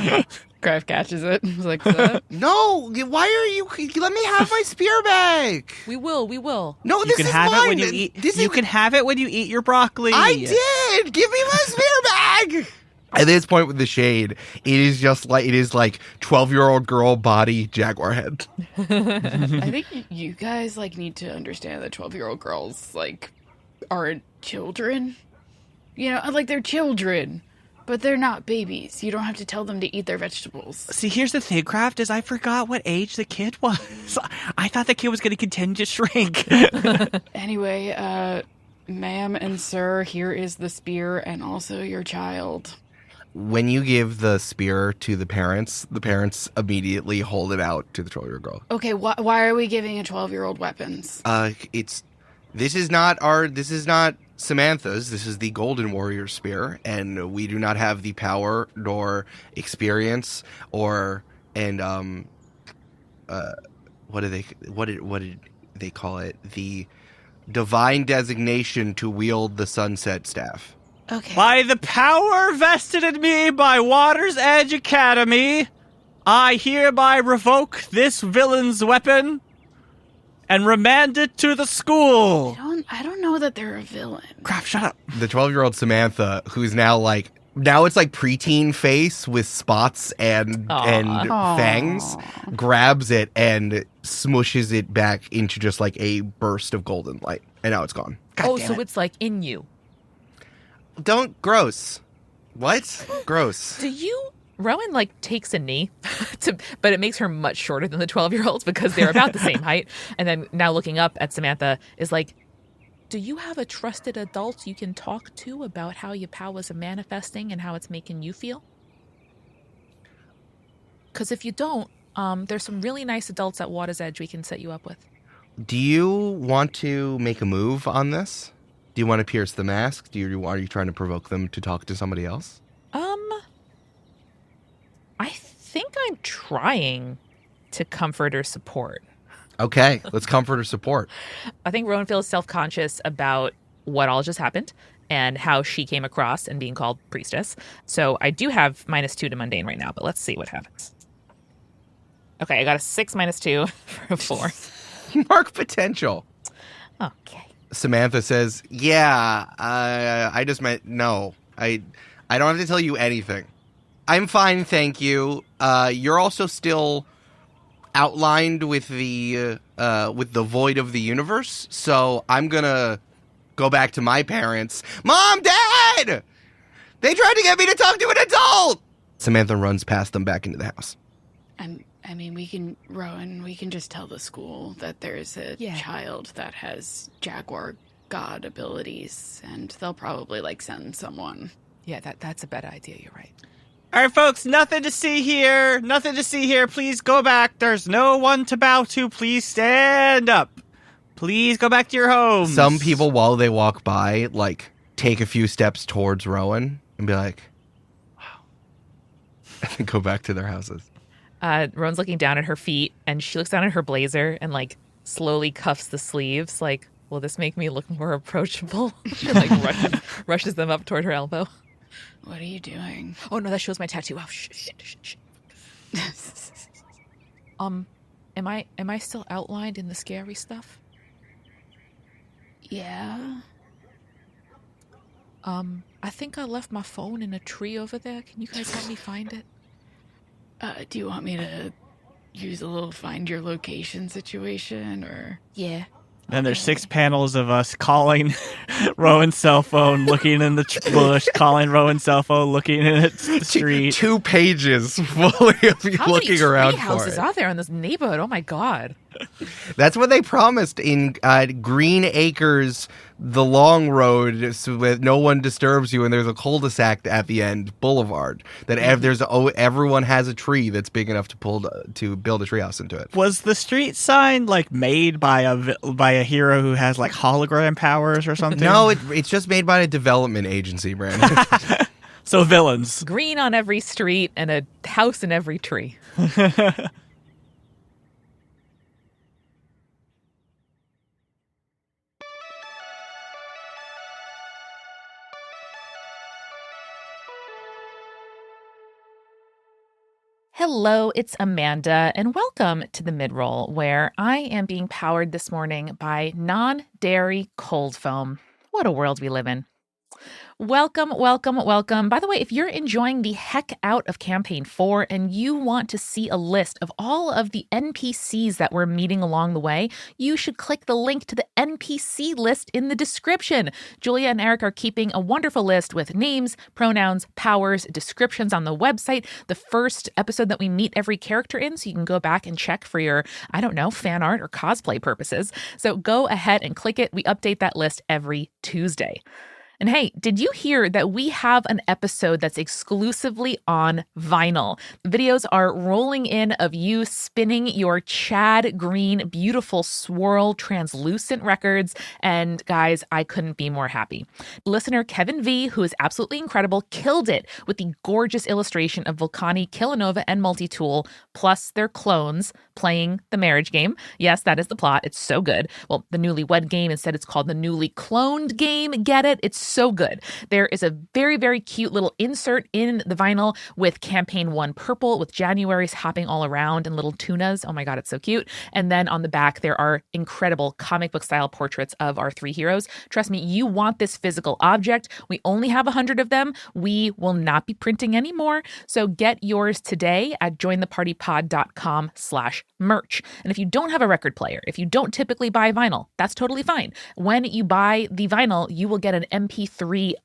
Kraft catches it. He's like, "What's up?" No, why are you? Let me have my spear back. We will. No, You this can is have mine. it when you eat. You can have it when you eat your broccoli. I did. Give me my spear back. At this point with the shade, it is like 12-year-old girl body jaguar head. I think you guys like need to understand that 12-year-old girls like aren't children. You know, like they're children, but they're not babies. You don't have to tell them to eat their vegetables. See, here's the thing, Kraft, is I forgot what age the kid was. I thought the kid was going to continue to shrink. Anyway, ma'am and sir, here is the spear and also your child. When you give the spear to the parents immediately hold it out to the 12-year-old girl. Okay, why are we giving a 12-year-old weapons? This is not Samantha's. This is the Golden Warrior spear, and we do not have the power nor experience what did they call it? The divine designation to wield the sunset staff. Okay. By the power vested in me by Water's Edge Academy, I hereby revoke this villain's weapon and remand it to the school. I don't know that they're a villain. Crap, shut up. The 12-year-old Samantha, who's now it's like preteen face with spots and fangs, grabs it and smushes it back into just like a burst of golden light. And now it's gone. So it's like in you. Gross. What? Gross. Rowan like takes a knee, but it makes her much shorter than the 12-year-olds because they're about the same height. And then now looking up at Samantha is like, do you have a trusted adult you can talk to about how your powers are manifesting and how it's making you feel? Because if you don't, there's some really nice adults at Water's Edge we can set you up with. Do you want to make a move on this? Do you want to pierce the mask? Are you trying to provoke them to talk to somebody else? I think I'm trying to comfort or support. Okay, let's comfort or support. I think Rowan feels self-conscious about what all just happened and how she came across and being called priestess. So I do have -2 to mundane right now, but let's see what happens. Okay, I got a 6 -2 for a 4. Mark potential. Okay. Samantha says, yeah, I just meant no. I don't have to tell you anything. I'm fine, thank you. You're also still outlined with the void of the universe, so I'm gonna go back to my parents. Mom, Dad! They tried to get me to talk to an adult! Samantha runs past them back into the house. I mean, Rowan, we can just tell the school that there's a child that has jaguar god abilities, and they'll probably, send someone. Yeah, that's a better idea, you're right. All right, folks, nothing to see here. Nothing to see here. Please go back. There's no one to bow to. Please stand up. Please go back to your homes. Some people, while they walk by, take a few steps towards Rowan and be like, wow. And then go back to their houses. Rowan's looking down at her feet, and she looks down at her blazer and, slowly cuffs the sleeves, will this make me look more approachable? She, rushes them up toward her elbow. What are you doing? Oh, no, that shows my tattoo. Oh, shh. Am I still outlined in the scary stuff? Yeah. I think I left my phone in a tree over there. Can you guys help me find it? Do you want me to use a little find your location situation, or? Yeah. Then there's 6 panels of us calling Rowan's cell phone, looking in the bush, calling Rowan's cell phone, looking in the street. 2 pages fully of you How looking many around tree for houses it. are there in this neighborhood? Oh my god. That's what they promised in Green Acres, the long road, so that no one disturbs you, and there's a cul-de-sac at the end, Boulevard. That everyone has a tree that's big enough to build a treehouse into it. Was the street sign like made by a hero who has like hologram powers or something? No, it's just made by a development agency, Brandon. So villains. Green on every street and a house in every tree. Hello, it's Amanda, and welcome to the Midroll, where I am being powered this morning by non-dairy cold foam. What a world we live in. Welcome, welcome, welcome. By the way, if you're enjoying the heck out of Camp-Paign 4 and you want to see a list of all of the NPCs that we're meeting along the way, you should click the link to the NPC list in the description. Julia and Eric are keeping a wonderful list with names, pronouns, powers, descriptions on the website, the first episode that we meet every character in, so you can go back and check for your, I don't know, fan art or cosplay purposes. So go ahead and click it. We update that list every Tuesday. And hey, did you hear that we have an episode that's exclusively on vinyl? Videos are rolling in of you spinning your Chad Green beautiful swirl translucent records. And guys, I couldn't be more happy. Listener Kevin V, who is absolutely incredible, killed it with the gorgeous illustration of Volcani, Killanova, and Multitool, plus their clones playing the marriage game. Yes, that is the plot. It's so good. Well, the newlywed game, instead it's called the newly cloned game. Get it? It's so good. There is a very, very cute little insert in the vinyl with Camp-Paign 1 purple with Januaries hopping all around and little tunas. Oh my God, it's so cute. And then on the back, there are incredible comic book style portraits of our 3 heroes. Trust me, you want this physical object. We only have 100 of them. We will not be printing any more. So get yours today at jointhepartypod.com/merch. And if you don't have a record player, if you don't typically buy vinyl, that's totally fine. When you buy the vinyl, you will get an MP3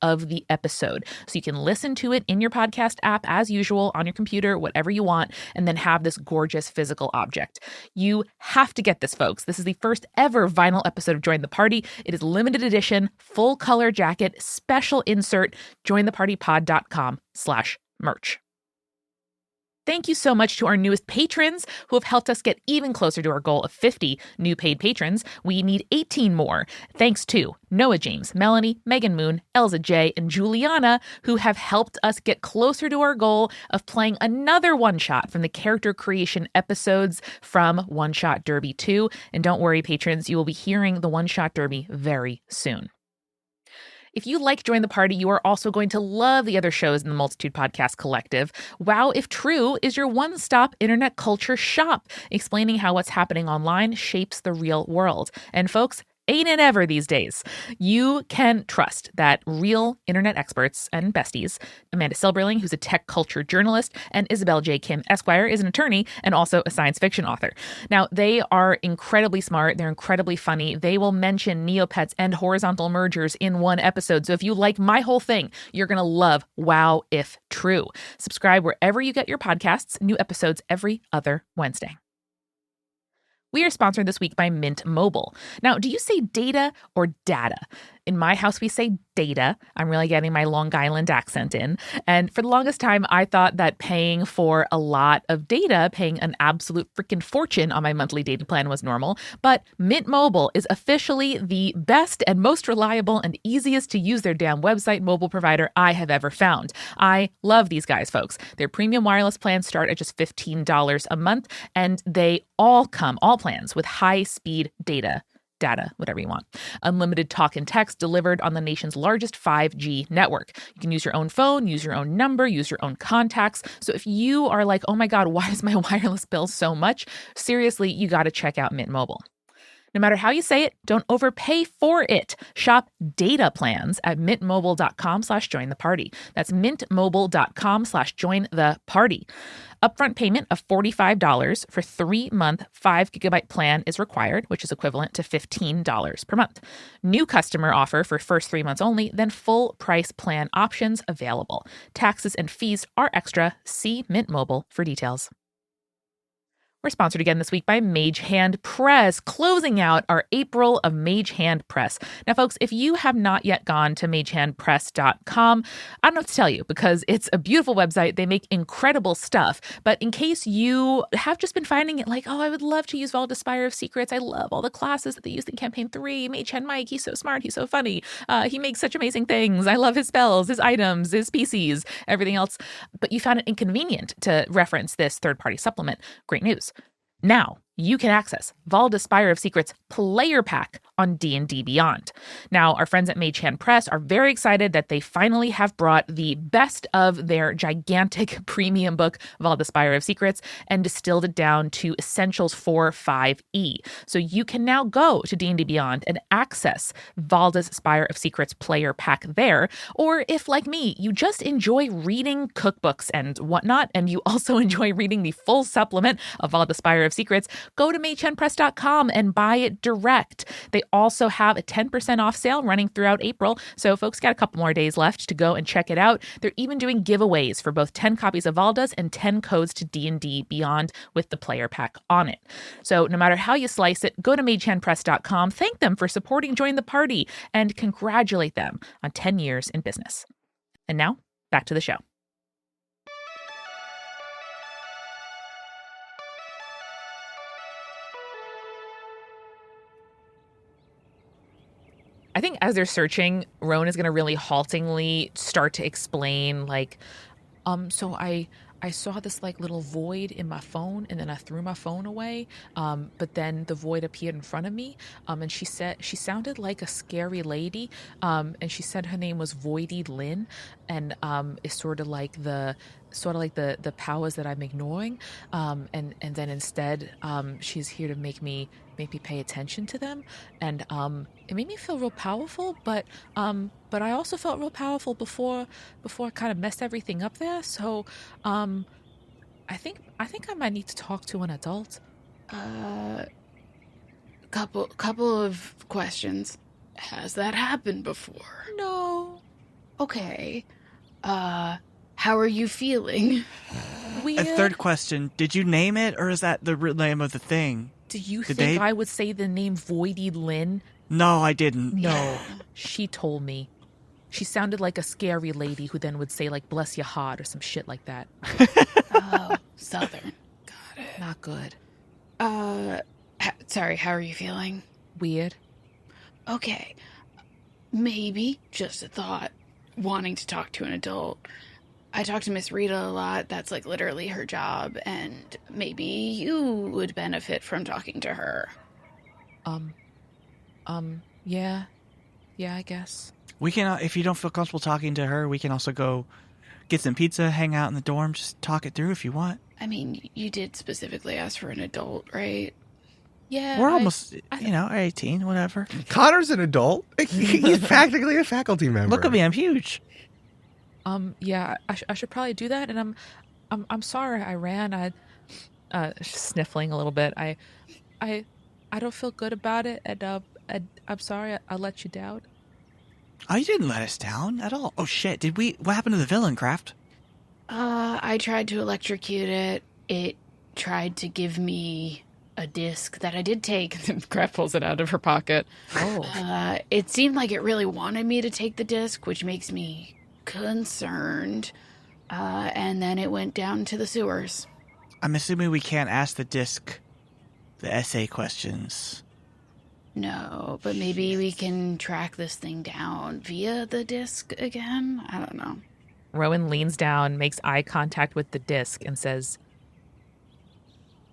of the episode. So you can listen to it in your podcast app as usual, on your computer, whatever you want, and then have this gorgeous physical object. You have to get this, folks. This is the first ever vinyl episode of Join the Party. It is limited edition, full color jacket, special insert, jointhepartypod.com/merch. Thank you so much to our newest patrons who have helped us get even closer to our goal of 50 new paid patrons. We need 18 more. Thanks to Noah James, Melanie, Megan Moon, Elza J, and Juliana, who have helped us get closer to our goal of playing another one-shot from the character creation episodes from One Shot Derby 2. And don't worry, patrons, you will be hearing the One Shot Derby very soon. If you like Join the Party, you are also going to love the other shows in the Multitude Podcast Collective. Wow If True is your one-stop internet culture shop, explaining how what's happening online shapes the real world. And folks, ain't it ever these days? You can trust that real internet experts and besties, Amanda Silberling, who's a tech culture journalist, and Isabel J. Kim Esquire is an attorney and also a science fiction author. Now, they are incredibly smart. They're incredibly funny. They will mention Neopets and horizontal mergers in one episode. So if you like my whole thing, you're going to love Wow If True. Subscribe wherever you get your podcasts. New episodes every other Wednesday. We are sponsored this week by Mint Mobile. Now, do you say data or data? In my house, we say data. I'm really getting my Long Island accent in. And for the longest time, I thought that paying for a lot of data, paying an absolute freaking fortune on my monthly data plan was normal. But Mint Mobile is officially the best and most reliable and easiest to use their damn website mobile provider I have ever found. I love these guys, folks. Their premium wireless plans start at just $15 a month, and they all plans with high-speed data, whatever you want. Unlimited talk and text delivered on the nation's largest 5G network. You can use your own phone, use your own number, use your own contacts. So if you are like, oh my God, why is my wireless bill so much? Seriously, you got to check out Mint Mobile. No matter how you say it, don't overpay for it. Shop data plans at mintmobile.com/join the party. That's mintmobile.com/join the party. Upfront payment of $45 for 3-month 5GB plan is required, which is equivalent to $15 per month. New customer offer for first 3 months only, then full price plan options available. Taxes and fees are extra. See Mint Mobile for details. We're sponsored again this week by Mage Hand Press, closing out our April of Mage Hand Press. Now, folks, if you have not yet gone to magehandpress.com, I don't know what to tell you because it's a beautiful website. They make incredible stuff. But in case you have just been finding it like, oh, I would love to use Vault Spire of Secrets. I love all the classes that they used in Campaign 3. Mage Hand Mike, he's so smart. He's so funny. He makes such amazing things. I love his spells, his items, his PCs, everything else. But you found it inconvenient to reference this third-party supplement. Great news. Now, you can access Vault Spire of Secrets Player Pack on D&D Beyond. Now, our friends at Mage Hand Press are very excited that they finally have brought the best of their gigantic premium book, Vault Spire of Secrets, and distilled it down to Essentials 4 5e. So you can now go to D&D Beyond and access Vault Spire of Secrets Player Pack there. Or if, like me, you just enjoy reading cookbooks and whatnot, and you also enjoy reading the full supplement of Vault Spire of Secrets, go to magehandpress.com and buy it direct. They also have a 10% off sale running throughout April, so folks got a couple more days left to go and check it out. They're even doing giveaways for both 10 copies of Valdas and 10 codes to D&D Beyond with the player pack on it. So no matter how you slice it, go to magehandpress.com, thank them for supporting Join the Party, and congratulate them on 10 years in business. And now, back to the show. I think as they're searching, Rowan is going to really haltingly start to explain, like, so I saw this like little void in my phone, and then I threw my phone away. But then the void appeared in front of me. And she said she sounded like a scary lady. And she said her name was Voidy Lynn, and it's sort of like the powers that I'm ignoring. And then instead, she's here to make me pay attention to them. And it made me feel real powerful, but I also felt real powerful before I kind of messed everything up there. So I think I might need to talk to an adult. Couple of questions. Has that happened before? No. Okay. How are you feeling? Weird. A third question. Did you name it, or is that the real name of the thing? Do you think I would say the name Voidy Lynn? No, I didn't. No. She told me. She sounded like a scary lady who then would say, like, bless your heart or some shit like that. Oh, Southern. Got it. Not good. Sorry, how are you feeling? Weird. Okay. Maybe, just a thought, wanting to talk to an adult. I talk to Miss Rita a lot. That's like literally her job, and maybe you would benefit from talking to her. Yeah, I guess. We can, if you don't feel comfortable talking to her, we can also go get some pizza, hang out in the dorm, just talk it through if you want. I mean, you did specifically ask for an adult, right? Yeah. We're almost, 18, whatever. Connor's an adult. He's practically a faculty member. Look at me, I'm huge. Yeah, I should probably do that. And I'm sorry I ran. Sniffling a little bit. I don't feel good about it. And I'm sorry I let you down. Oh, you didn't let us down at all. Oh shit! What happened to the villain craft? I tried to electrocute it. It tried to give me a disc that I did take. Craft pulls it out of her pocket. Oh. It seemed like it really wanted me to take the disc, which makes me concerned. And then it went down to the sewers. I'm assuming we can't ask the disc the essay questions. No, but maybe we can track this thing down via the disc again? I don't know. Rowan leans down, makes eye contact with the disc, and says,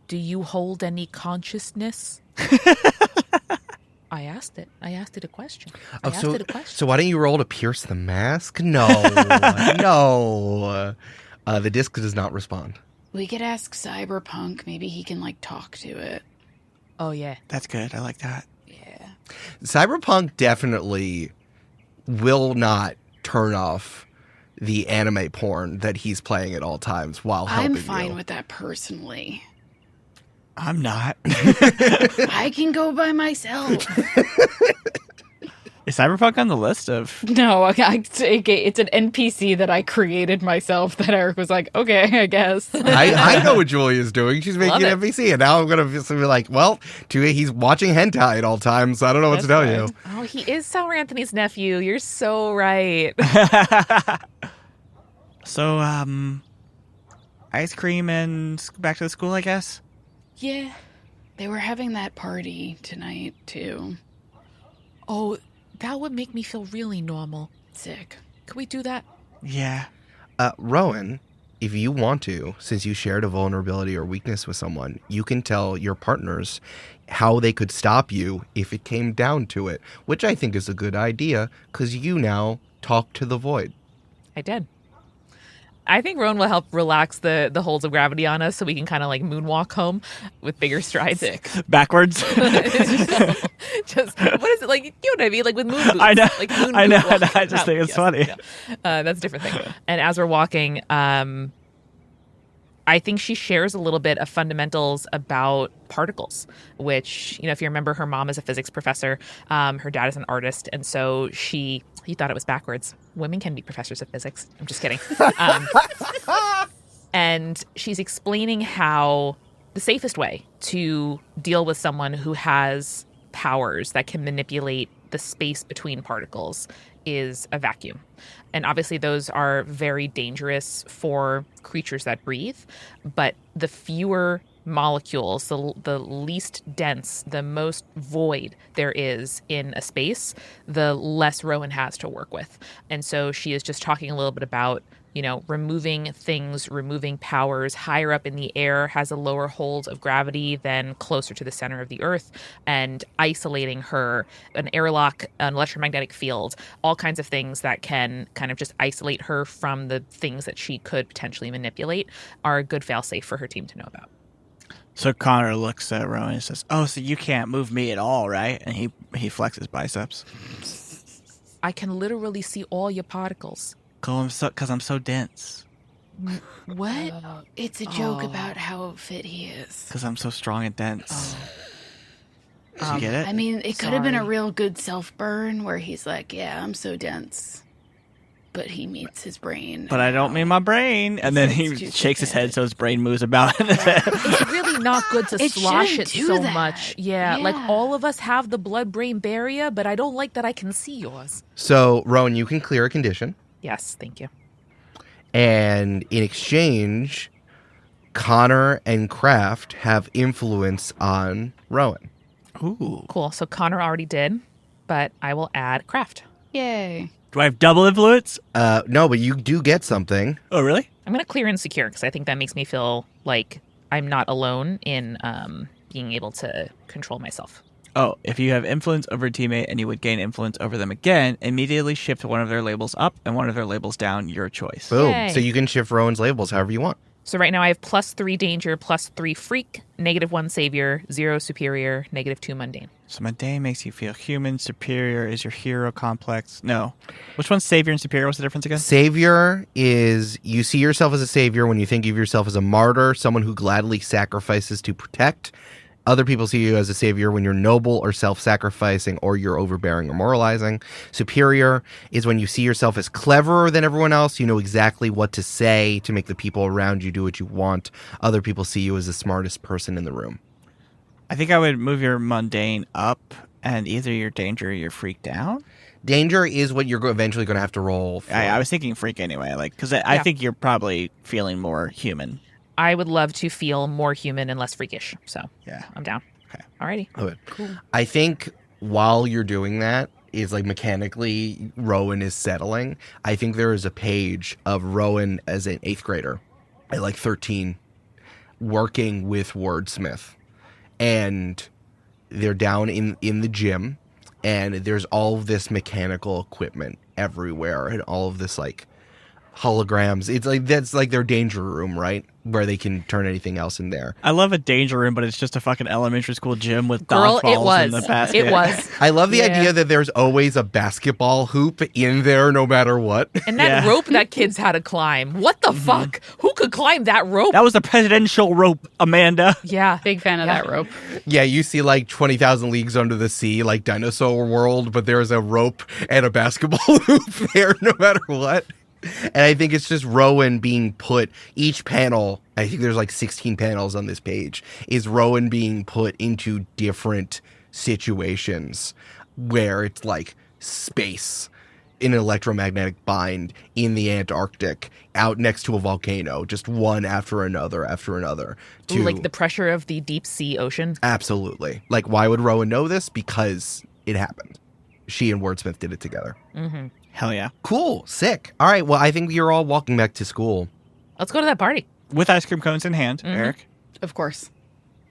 "Do you hold any consciousness?" I asked it. I asked it a question. So why don't you roll to pierce the mask? No. No. The disc does not respond. We could ask Cyberpunk. Maybe he can, talk to it. Oh, yeah. That's good. I like that. Yeah. Cyberpunk definitely will not turn off the anime porn that he's playing at all times while helping I'm fine you. with that personally. I'm not. I can go by myself. Is Cyberpunk on the list of... No, it's an NPC that I created myself that Eric was like, okay, I guess. I know what Julia's doing. She's making Love an NPC, and now I'm going to be like, well, he's watching hentai at all times, so I don't know what to tell you. Oh, he is Sour Anthony's nephew. You're so right. So, ice cream and back to the school, I guess? Yeah. They were having that party tonight, too. Oh, that would make me feel really normal. Sick. Could we do that? Yeah. Rowan, if you want to, since you shared a vulnerability or weakness with someone, you can tell your partners how they could stop you if it came down to it, which I think is a good idea because you now talk to the void. I did. I think Rowan will help relax the holds of gravity on us so we can kind of like moonwalk home with bigger strides. Backwards? Just, what is it? Like, you know what I mean? Like with moon boots. I know. Like moon I know. boot walking. I just think it's funny. Yeah. That's a different thing. And as we're walking, I think she shares a little bit of fundamentals about particles, which, you know, if you remember, her mom is a physics professor. Her dad is an artist. And so he thought it was backwards. Women can be professors of physics. I'm just kidding. And she's explaining how the safest way to deal with someone who has powers that can manipulate the space between particles is a vacuum. And obviously those are very dangerous for creatures that breathe, but the fewer molecules, the least dense, the most void there is in a space, the less Rowan has to work with. And so she is just talking a little bit about, you know, removing things, removing powers higher up in the air has a lower hold of gravity than closer to the center of the earth, and isolating her, an airlock, an electromagnetic field, all kinds of things that can kind of just isolate her from the things that she could potentially manipulate are a good fail-safe for her team to know about. So Connor looks at Rowan and says, "Oh, so you can't move me at all, right?" And he flexes biceps. I can literally see all your particles. Because I'm so dense. What? It's a joke about how fit he is. Because I'm so strong and dense. Did you get it? I mean, it could have been a Sorry. real good self-burn where he's like, yeah, I'm so dense. But he meets his brain. But I don't mean my brain. And then he It's shakes his head stupid. so his brain moves about in his head. It's really not good to It slosh shouldn't it do so that. much. Yeah, like Yeah. all of us have the blood-brain barrier, but I don't like that I can see yours. So, Rowan, you can clear a condition. Yes, thank you. And in exchange, Connor and Kraft have influence on Rowan. Ooh. Cool. So Connor already did, but I will add Craft. Yay. Do I have double influence? No, but you do get something. Oh, really? I'm going to clear Insecure because I think that makes me feel like I'm not alone in being able to control myself. Oh, if you have influence over a teammate and you would gain influence over them again, immediately shift one of their labels up and one of their labels down, your choice. Boom. Yay. So you can shift Rowan's labels however you want. So right now I have +3 Danger, +3 Freak, -1 Savior, 0 Superior, -2 Mundane. So mundane makes you feel human. Superior is your hero complex. No. Which one's savior and superior? What's the difference again? Savior is you see yourself as a savior when you think of yourself as a martyr, someone who gladly sacrifices to protect. Other people see you as a savior when you're noble or self-sacrificing or you're overbearing or moralizing. Superior is when you see yourself as cleverer than everyone else. You know exactly what to say to make the people around you do what you want. Other people see you as the smartest person in the room. I think I would move your mundane up and either your danger or your freak down. Danger is what you're eventually going to have to roll for. I was thinking freak anyway, like because I Yeah. think you're probably feeling more human. I would love to feel more human and less freakish. So Yeah. I'm down. Okay. Alrighty. Good. I think while you're doing that, is like mechanically Rowan is settling. I think there is a page of Rowan as an 8th grader at like 13 working with Wordsmith. And they're down in the gym and there's all of this mechanical equipment everywhere and all of this like holograms. It's like that's like their danger room, right? Where they can turn anything else in there. I love a danger room, but it's just a fucking elementary school gym with Girl, dodgeballs it was. in the basket. It was. I love the Yeah. idea that there's always a basketball hoop in there no matter what. And that Yeah. rope that kids had to climb. What the fuck? Who could climb that rope? That was the presidential rope, Amanda. Yeah. Big fan of that rope. Yeah, you see like 20,000 Leagues Under the Sea, like Dinosaur World, but there's a rope and a basketball hoop there no matter what. And I think it's just Rowan being put, each panel, I think there's like 16 panels on this page, is Rowan being put into different situations where it's like space in an electromagnetic bind in the Antarctic, out next to a volcano, just one after another. Ooh, like the pressure of the deep sea ocean. Absolutely. Like, why would Rowan know this? Because it happened. She and Wordsmith did it together. Hell yeah. Cool. Sick. All right. Well, I think you're all walking back to school. Let's go to that party. With ice cream cones in hand, Eric. Of course.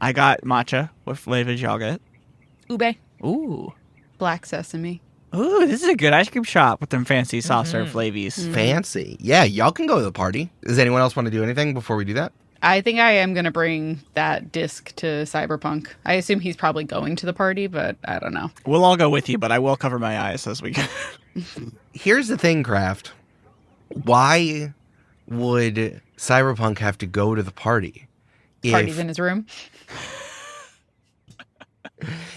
I got matcha. What flavor did y'all get? Ube. Ooh. Black sesame. Ooh, this is a good ice cream shop with them fancy soft serve flavies. Fancy. Yeah, y'all can go to the party. Does anyone else want to do anything before we do that? I think I am going to bring that disc to Cyberpunk. I assume he's probably going to the party, but I don't know. We'll all go with you, but I will cover my eyes as we go. Here's the thing, Kraft. Why would Cyberpunk have to go to the party Party's in his room.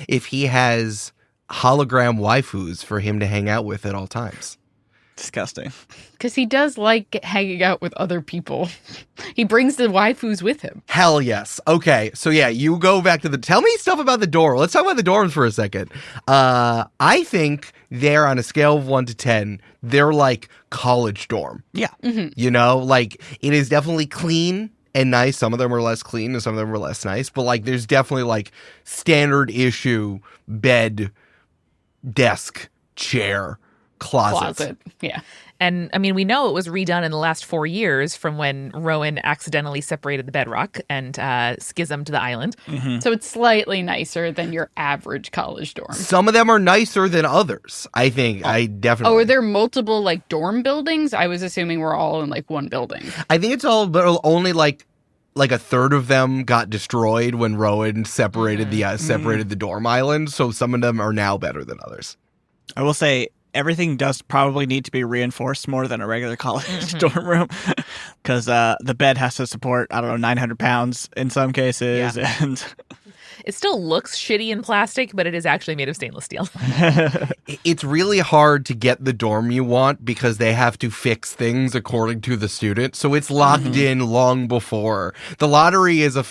if he has hologram waifus for him to hang out with at all times? Disgusting. Because he does like hanging out with other people. He brings the waifus with him. Hell yes. Okay, so yeah, you go back to tell me stuff about the dorm. Let's talk about the dorms for a second. I think they're on a scale of 1 to 10, they're like college dorm. Yeah. You know, like it is definitely clean and nice. Some of them are less clean and some of them are less nice, but like there's definitely like standard issue bed, desk, chair, closet. Yeah. And I mean, we know it was redone in the last 4 years from when Rowan accidentally separated the bedrock and schismed the island. So it's slightly nicer than your average college dorm. Some of them are nicer than others. I think I definitely. Oh, are there multiple like dorm buildings? I was assuming we're all in like one building. I think it's all, but only like a third of them got destroyed when Rowan separated the dorm island. So some of them are now better than others. I will say everything does probably need to be reinforced more than a regular college dorm room because the bed has to support, 900 pounds in some cases. Yeah. And It still looks shitty in plastic, but it is actually made of stainless steel. It's really hard to get the dorm you want because they have to fix things according to the student. So it's locked in long before. The lottery is a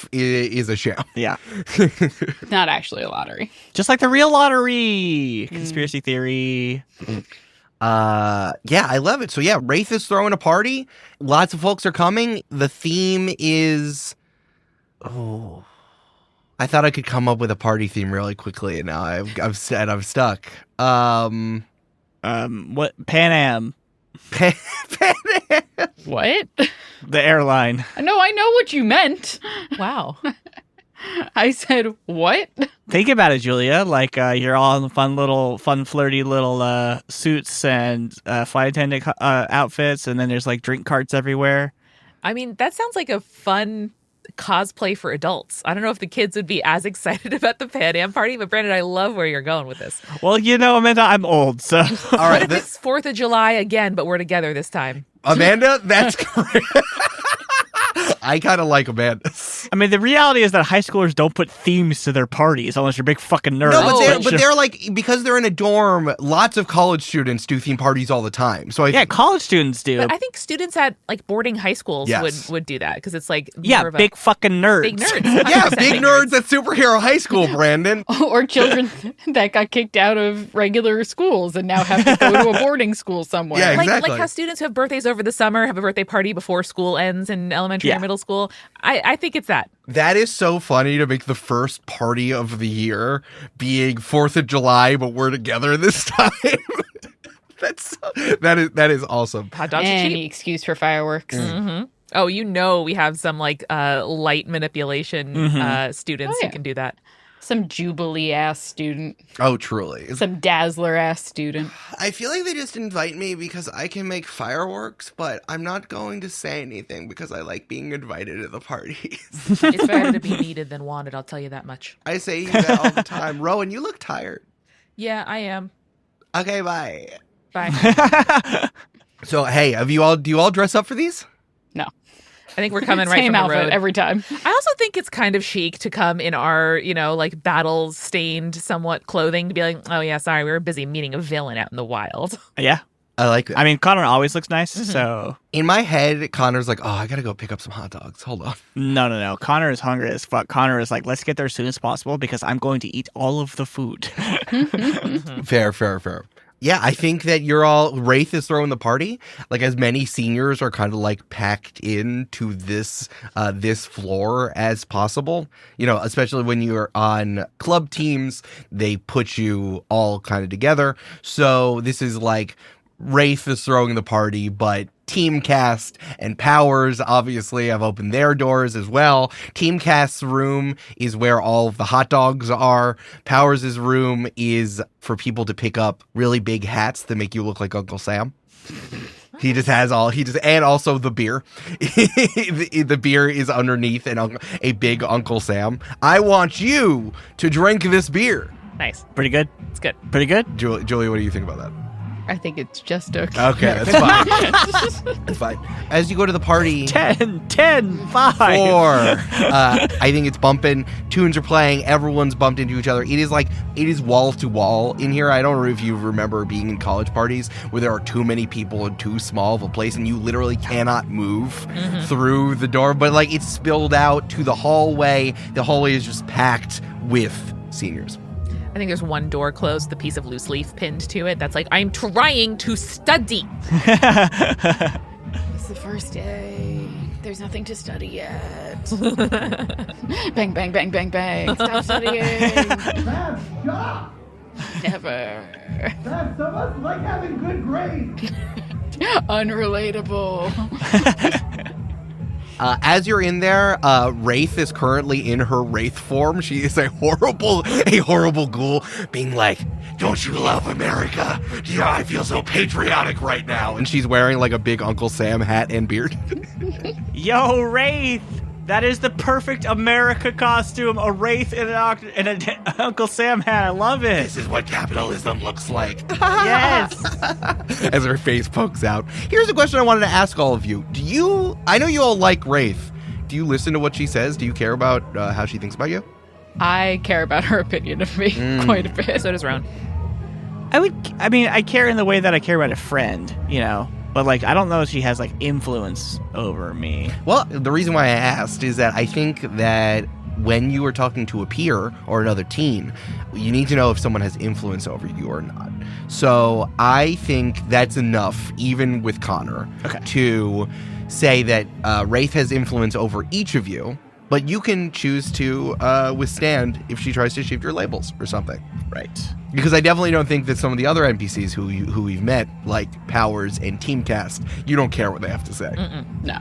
sham. yeah, It's not actually a lottery. just like the real lottery. Conspiracy theory. Yeah, I love it. So yeah, Wraith is throwing a party. Lots of folks are coming. The theme is, I thought I could come up with a party theme really quickly, and now I'm stuck. What Pan Am, What? the airline. No, I know what you meant. Wow. I said, what? Think about it, Julia. Like you're all in fun, flirty little suits and flight attendant outfits, and then there's like drink carts everywhere. I mean, that sounds like a fun cosplay for adults. I don't know if the kids would be as excited about the Pan Am party, but Brandon, I love where you're going with this. Well, Amanda, I'm old, so All What right, if it's 4th of July again, but we're together this time? Amanda, that's great. I kind of like Amanda's. I mean, the reality is that high schoolers don't put themes to their parties unless you're a big fucking nerd. No, Oh, but they're like, because they're in a dorm, lots of college students do theme parties all the time. So yeah, college students do. But I think students at like boarding high schools Yes. would do that because it's like Yeah, more of big fucking nerds. big nerds. yeah, 100% big nerds at superhero high school, Brandon. Or children that got kicked out of regular schools and now have to go to a boarding school somewhere. Yeah, Like exactly. how students who have birthdays over the summer have a birthday party before school ends in elementary Yeah. or middle school. I think it's that. That is so funny to make the first party of the year being 4th of July, but we're together this time. That is awesome. Hot dogs are Any cheap. excuse for fireworks. Oh, we have some like light manipulation students Oh, yeah. who can do that. Some Jubilee-ass student. Oh, truly. Some Dazzler-ass student. I feel like they just invite me because I can make fireworks, but I'm not going to say anything because I like being invited to the parties. It's better to be needed than wanted, I'll tell you that much. I say that all the time. Rowan, you look tired. Yeah, I am. Okay, bye. Bye. So, hey, do you all dress up for these? No. I think we're coming right Same from the outfit road. every time. I also think it's kind of chic to come in our, like battle-stained somewhat clothing to be like, oh yeah, sorry, we were busy meeting a villain out in the wild. Yeah. I like that. I mean, Connor always looks nice, so... In my head, Connor's like, oh, I gotta go pick up some hot dogs. Hold on. No. Connor is hungry as fuck. Connor is like, let's get there as soon as possible because I'm going to eat all of the food. Fair. Yeah, I think that Wraith is throwing the party. Like, as many seniors are kind of like packed into this floor as possible. Especially when you're on club teams, they put you all kind of together. So this is like Wraith is throwing the party, but Teamcast and Powers obviously have opened their doors as well. Teamcast's room is where all of the hot dogs are. Powers' room is for people to pick up really big hats that make you look like Uncle Sam. And also the beer. The beer is underneath a big Uncle Sam. I want you to drink this beer. Nice. Pretty good. It's good. Pretty good. Julie, what do you think about that? I think it's just okay. Okay, that's fine. That's fine. As you go to the party... 10, 5. 4. I think it's bumping. Tunes are playing. Everyone's bumped into each other. It is wall to wall in here. I don't know if you remember being in college parties where there are too many people in too small of a place and you literally cannot move through the door. But it's spilled out to the hallway. The hallway is just packed with seniors. I think there's one door closed, the piece of loose leaf pinned to it. That's like, I'm trying to study. It's the first day. There's nothing to study yet. Bang, bang, bang, bang, bang. Stop studying. Stop! Never. Some of us like having good grades. Unrelatable. As you're in there, Wraith is currently in her Wraith form. She is a horrible ghoul, being like, don't you love America? Yeah, I feel so patriotic right now. And she's wearing a big Uncle Sam hat and beard. Yo, Wraith! That is the perfect America costume. A Wraith and an Uncle Sam hat. I love it. This is what capitalism looks like. Yes. As her face pokes out. Here's a question I wanted to ask all of you. I know you all like Wraith. Do you listen to what she says? Do you care about how she thinks about you? I care about her opinion of me quite a bit. So does Roan. I care in the way that I care about a friend, But, I don't know if she has, influence over me. Well, the reason why I asked is that I think that when you are talking to a peer or another teen, you need to know if someone has influence over you or not. So I think that's enough, even with Connor, to say that Wraith has influence over each of you, but you can choose to withstand if she tries to shift your labels or something. Right. Because I definitely don't think that some of the other NPCs who we've met, like Powers and Teamcast, you don't care what they have to say. No,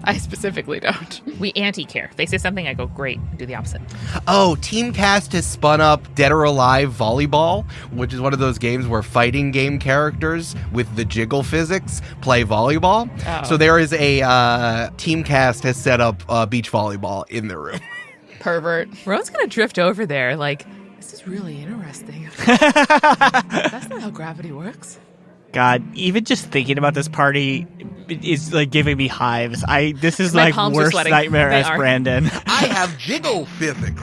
I specifically don't. We anti-care. If they say something, I go, great, do the opposite. Oh, Teamcast has spun up Dead or Alive Volleyball, which is one of those games where fighting game characters with the jiggle physics play volleyball. Oh. So there is a Teamcast has set up beach volleyball in their room. Pervert. Roan's going to drift over there this is really interesting. That's not how gravity works. God, even just thinking about this party is giving me hives. This is My palms are worst sweating. nightmare They as are. Brandon. I have jiggle physics.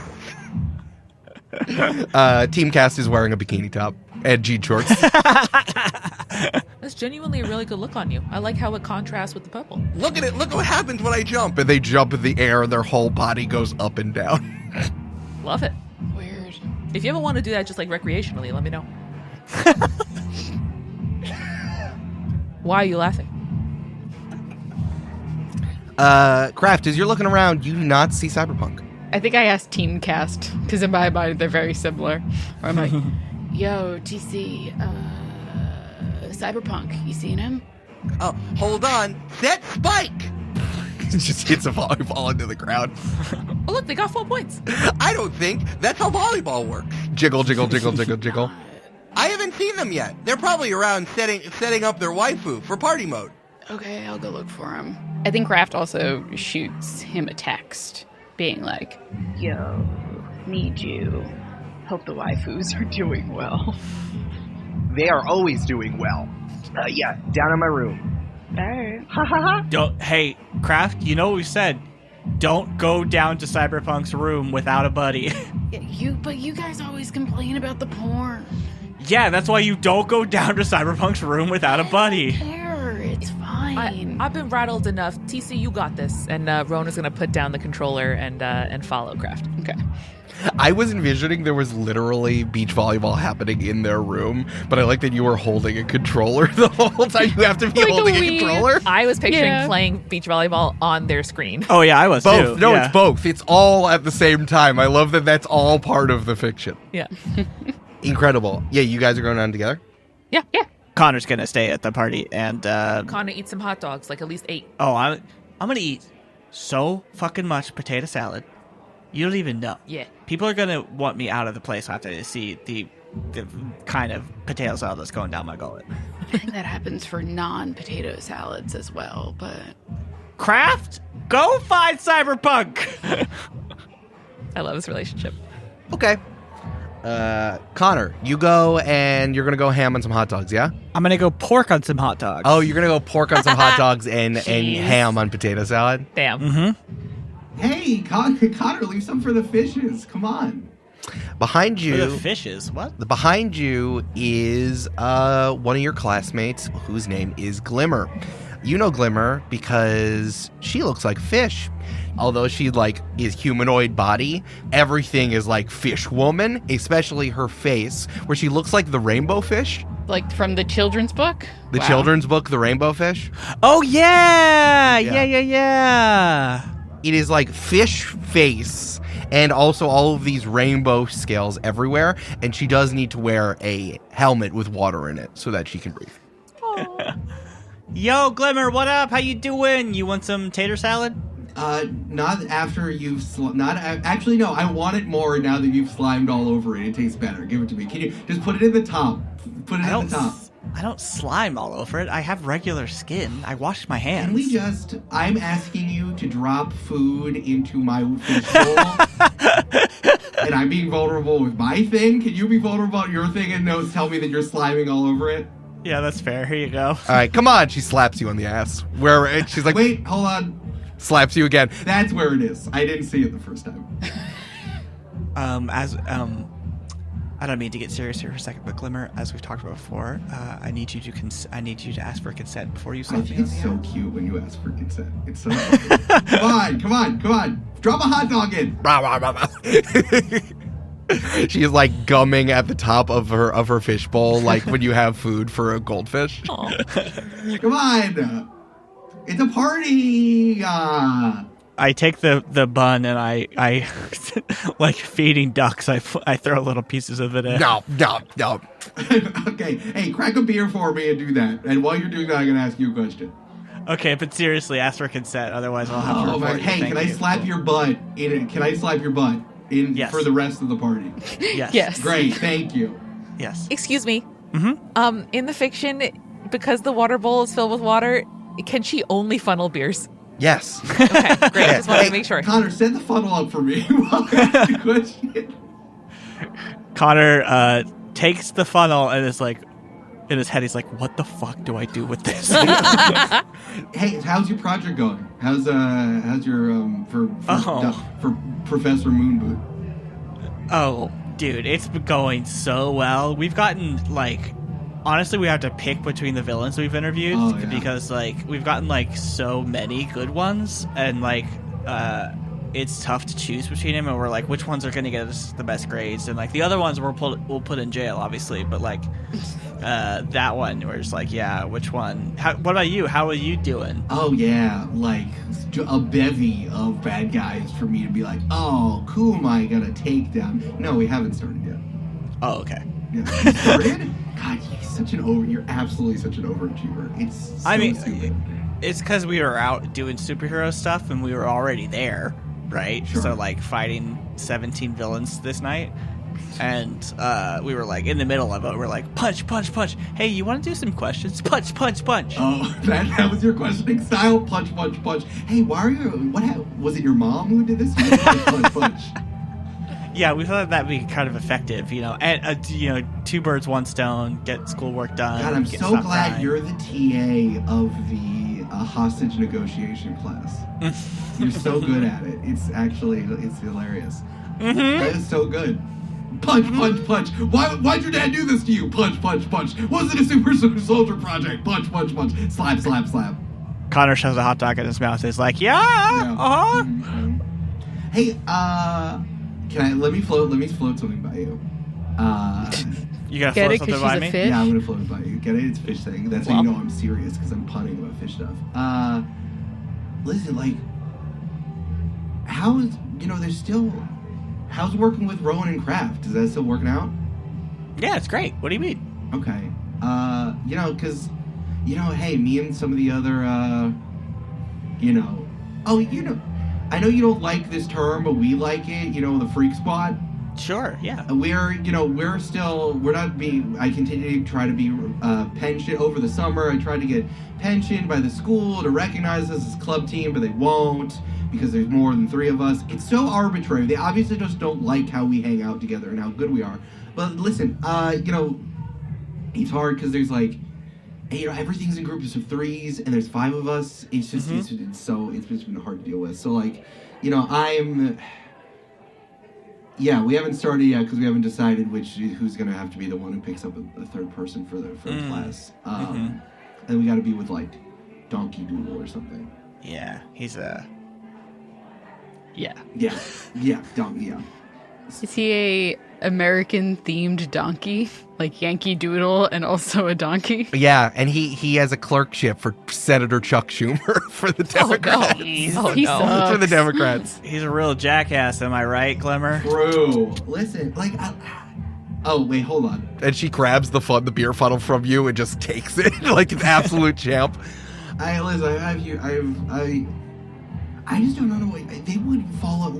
Teamcast is wearing a bikini top and jean shorts. That's genuinely a really good look on you. I like how it contrasts with the purple. Look at it. Look what happens when I jump. And they jump in the air and their whole body goes up and down. Love it. Weird. If you ever want to do that just recreationally, let me know. Why are you laughing? Kraft, as you're looking around, you do not see Cyberpunk. I think I asked Teamcast, because in my mind they're very similar. Or I'm like, yo, TC, Cyberpunk, you seen him? Oh, hold on. Set Spike! just hits a volleyball into the ground. Oh, look, they got 4 points. I don't think that's how volleyball works. Jiggle, jiggle, jiggle, jiggle, jiggle. I haven't seen them yet. They're probably around setting up their waifu for party mode. Okay, I'll go look for him. I think Kraft also shoots him a text, being like, yo, need you. Hope the waifus are doing well. They are always doing well. Yeah, down in my room. Alright. Ha ha ha. Hey, Kraft, you know what we said. Don't go down to Cyberpunk's room without a buddy. But you guys always complain about the porn. Yeah, that's why you don't go down to Cyberpunk's room without a buddy. It's fine. I've been rattled enough. TC, you got this. And Rona's going to put down the controller and follow Kraft. Okay. I was envisioning there was literally beach volleyball happening in their room, but I like that you were holding a controller the whole time. You have to be Like holding a a Wii. controller. I was picturing playing beach volleyball on their screen. Oh, yeah, I was Both. too. No, Yeah. it's both. It's all at the same time. I love that that's all part of the fiction. Yeah. Incredible. Yeah, you guys are going on together? Yeah. Connor's gonna stay at the party, and Connor eat some hot dogs, like at least 8. I'm gonna eat so fucking much potato salad. You don't even know. Yeah. People are gonna want me out of the place after they see the kind of potato salad that's going down my gullet. I think that happens for non-potato salads as well, but... Kraft, go find Cyberpunk. I love this relationship. Okay. Connor, you go and you're going to go ham on some hot dogs, yeah? I'm gonna go pork on some hot dogs. Oh, you're going to go pork on some hot dogs and ham on potato salad? Damn. Mm-hmm. Hey, Connor, leave some for the fishes. Come on. Behind For you... the fishes, what? Behind you is one of your classmates whose name is Glimmer. You know Glimmer because she looks like fish. Although she is humanoid body, everything is like fish woman, especially her face, where she looks like the rainbow fish. Like from the children's book? The Wow. children's book, The Rainbow Fish. Oh yeah, Yeah. yeah. It is like fish face and also all of these rainbow scales everywhere. And she does need to wear a helmet with water in it so that she can breathe. Yo, Glimmer, what up? How you doing? You want some tater salad? Not after you've actually no. I want it more now that you've slimed all over it. It tastes better. Give it to me. Can you just put it in the top? Put it at the top. I don't slime all over it. I have regular skin. I wash my hands. Can we just? I'm asking you to drop food into my fish bowl, and I'm being vulnerable with my thing. Can you be vulnerable about your thing and tell me that you're sliming all over it? Yeah, that's fair. Here you go. All right, come on. She slaps you on the ass. She's like, Wait, hold on. slaps you again. That's where it is. I didn't see it the first time. I don't mean to get serious here for a second, but Glimmer, as we've talked about before, I need you to ask for consent before you I slap think me. it's so cute when you ask for consent. It's so funny. Come on. Drop a hot dog in. She is like gumming at the top of her fish bowl, like when you have food for a goldfish. Come on. It's a party. I take the bun and I like feeding ducks. I throw little pieces of it in. No. Okay. Hey, crack a beer for me and do that. And while you're doing that, I'm going to ask you a question. Okay, but seriously, ask for consent. Otherwise, I'll have to Oh, report man. you. Hey, Thank can I you. slap your butt in? Can I slap your butt in Yes. for the rest of the party? Yes. Yes. Great. Thank you. Yes. Excuse me. Mm-hmm. In the fiction, because the water bowl is filled with water, can she only funnel beers? Yes. Okay, great. I just wanted to make sure. Connor, set the funnel up for me while I ask the question. Connor takes the funnel and is like, in his head, he's like, "What the fuck do I do with this?" Hey, how's your project going? How's your for Professor Moonboot? Oh, dude, it's been going so well. We've gotten honestly, we have to pick between the villains we've interviewed because we've gotten so many good ones, and it's tough to choose between them. And we're like, which ones are going to get us the best grades? And the other ones we'll put in jail, obviously, but that one we're just yeah, which one? What about you? How are you doing? Oh yeah, a bevy of bad guys for me to be like, oh, Kumai got a takedown. No, we haven't started yet. Oh, okay. Yeah, you started? God, you're absolutely such an overachiever. It's so stupid. It's because we were out doing superhero stuff and we were already there, right? Sure. So, like, fighting 17 villains this night. And we were, like, in the middle of it. We're like, punch, punch, punch. Hey, you want to do some questions? Punch, punch, punch. Oh, that was your questioning style? Punch, punch, punch. Hey, why are you... Was it your mom who did this? Punch, punch, punch. Yeah, we thought that'd be kind of effective, and two birds, one stone, get schoolwork done. God, I'm get so stuff glad done. you're the TA of the hostage negotiation class. You're so good at it. It's hilarious. That is so good. Punch, punch, punch. Why'd your dad do this to you? Punch, punch, punch. Was it a super soldier project? Punch, punch, punch. Slap, slap, slap. Connor shoves a hot dog in his mouth. He's like, yeah. Uh-huh. Mm-hmm. Hey, let me float something by you. You gotta Get throw it 'cause something she's by a me? fish? Yeah, I'm gonna float it by you. Get it? It's fish thing. That's how you know I'm serious, because I'm punning about fish stuff. Listen, like, how's working with Rowan and Kraft? Is that still working out? Yeah, it's great. What do you mean? Okay. Because, hey, me and some of the other, I know you don't like this term, but we like it, the Freak Squad. Sure, yeah. I continue to try to be pensioned over the summer. I tried to get pensioned by the school to recognize us as a club team, but they won't because there's more than 3 of us. It's so arbitrary. They obviously just don't like how we hang out together and how good we are. But listen, it's hard because there's like, everything's in groups of 3s and there's 5 of us. It's just, it's just been hard to deal with. So like, we haven't started yet because we haven't decided who's going to have to be the one who picks up a third person for the class. And we got to be with like Donkey Doodle or something. Yeah, he's a... Yeah. Donkey, yeah. Is he a American-themed donkey? Like Yankee Doodle and also a donkey? Yeah, and he has a clerkship for Senator Chuck Schumer for the Democrats. He For sucks. the Democrats. He's a real jackass, am I right, Glimmer? True. Listen, like, oh, wait, hold on. And she grabs the beer funnel from you and just takes it like an absolute champ. I just don't know why they would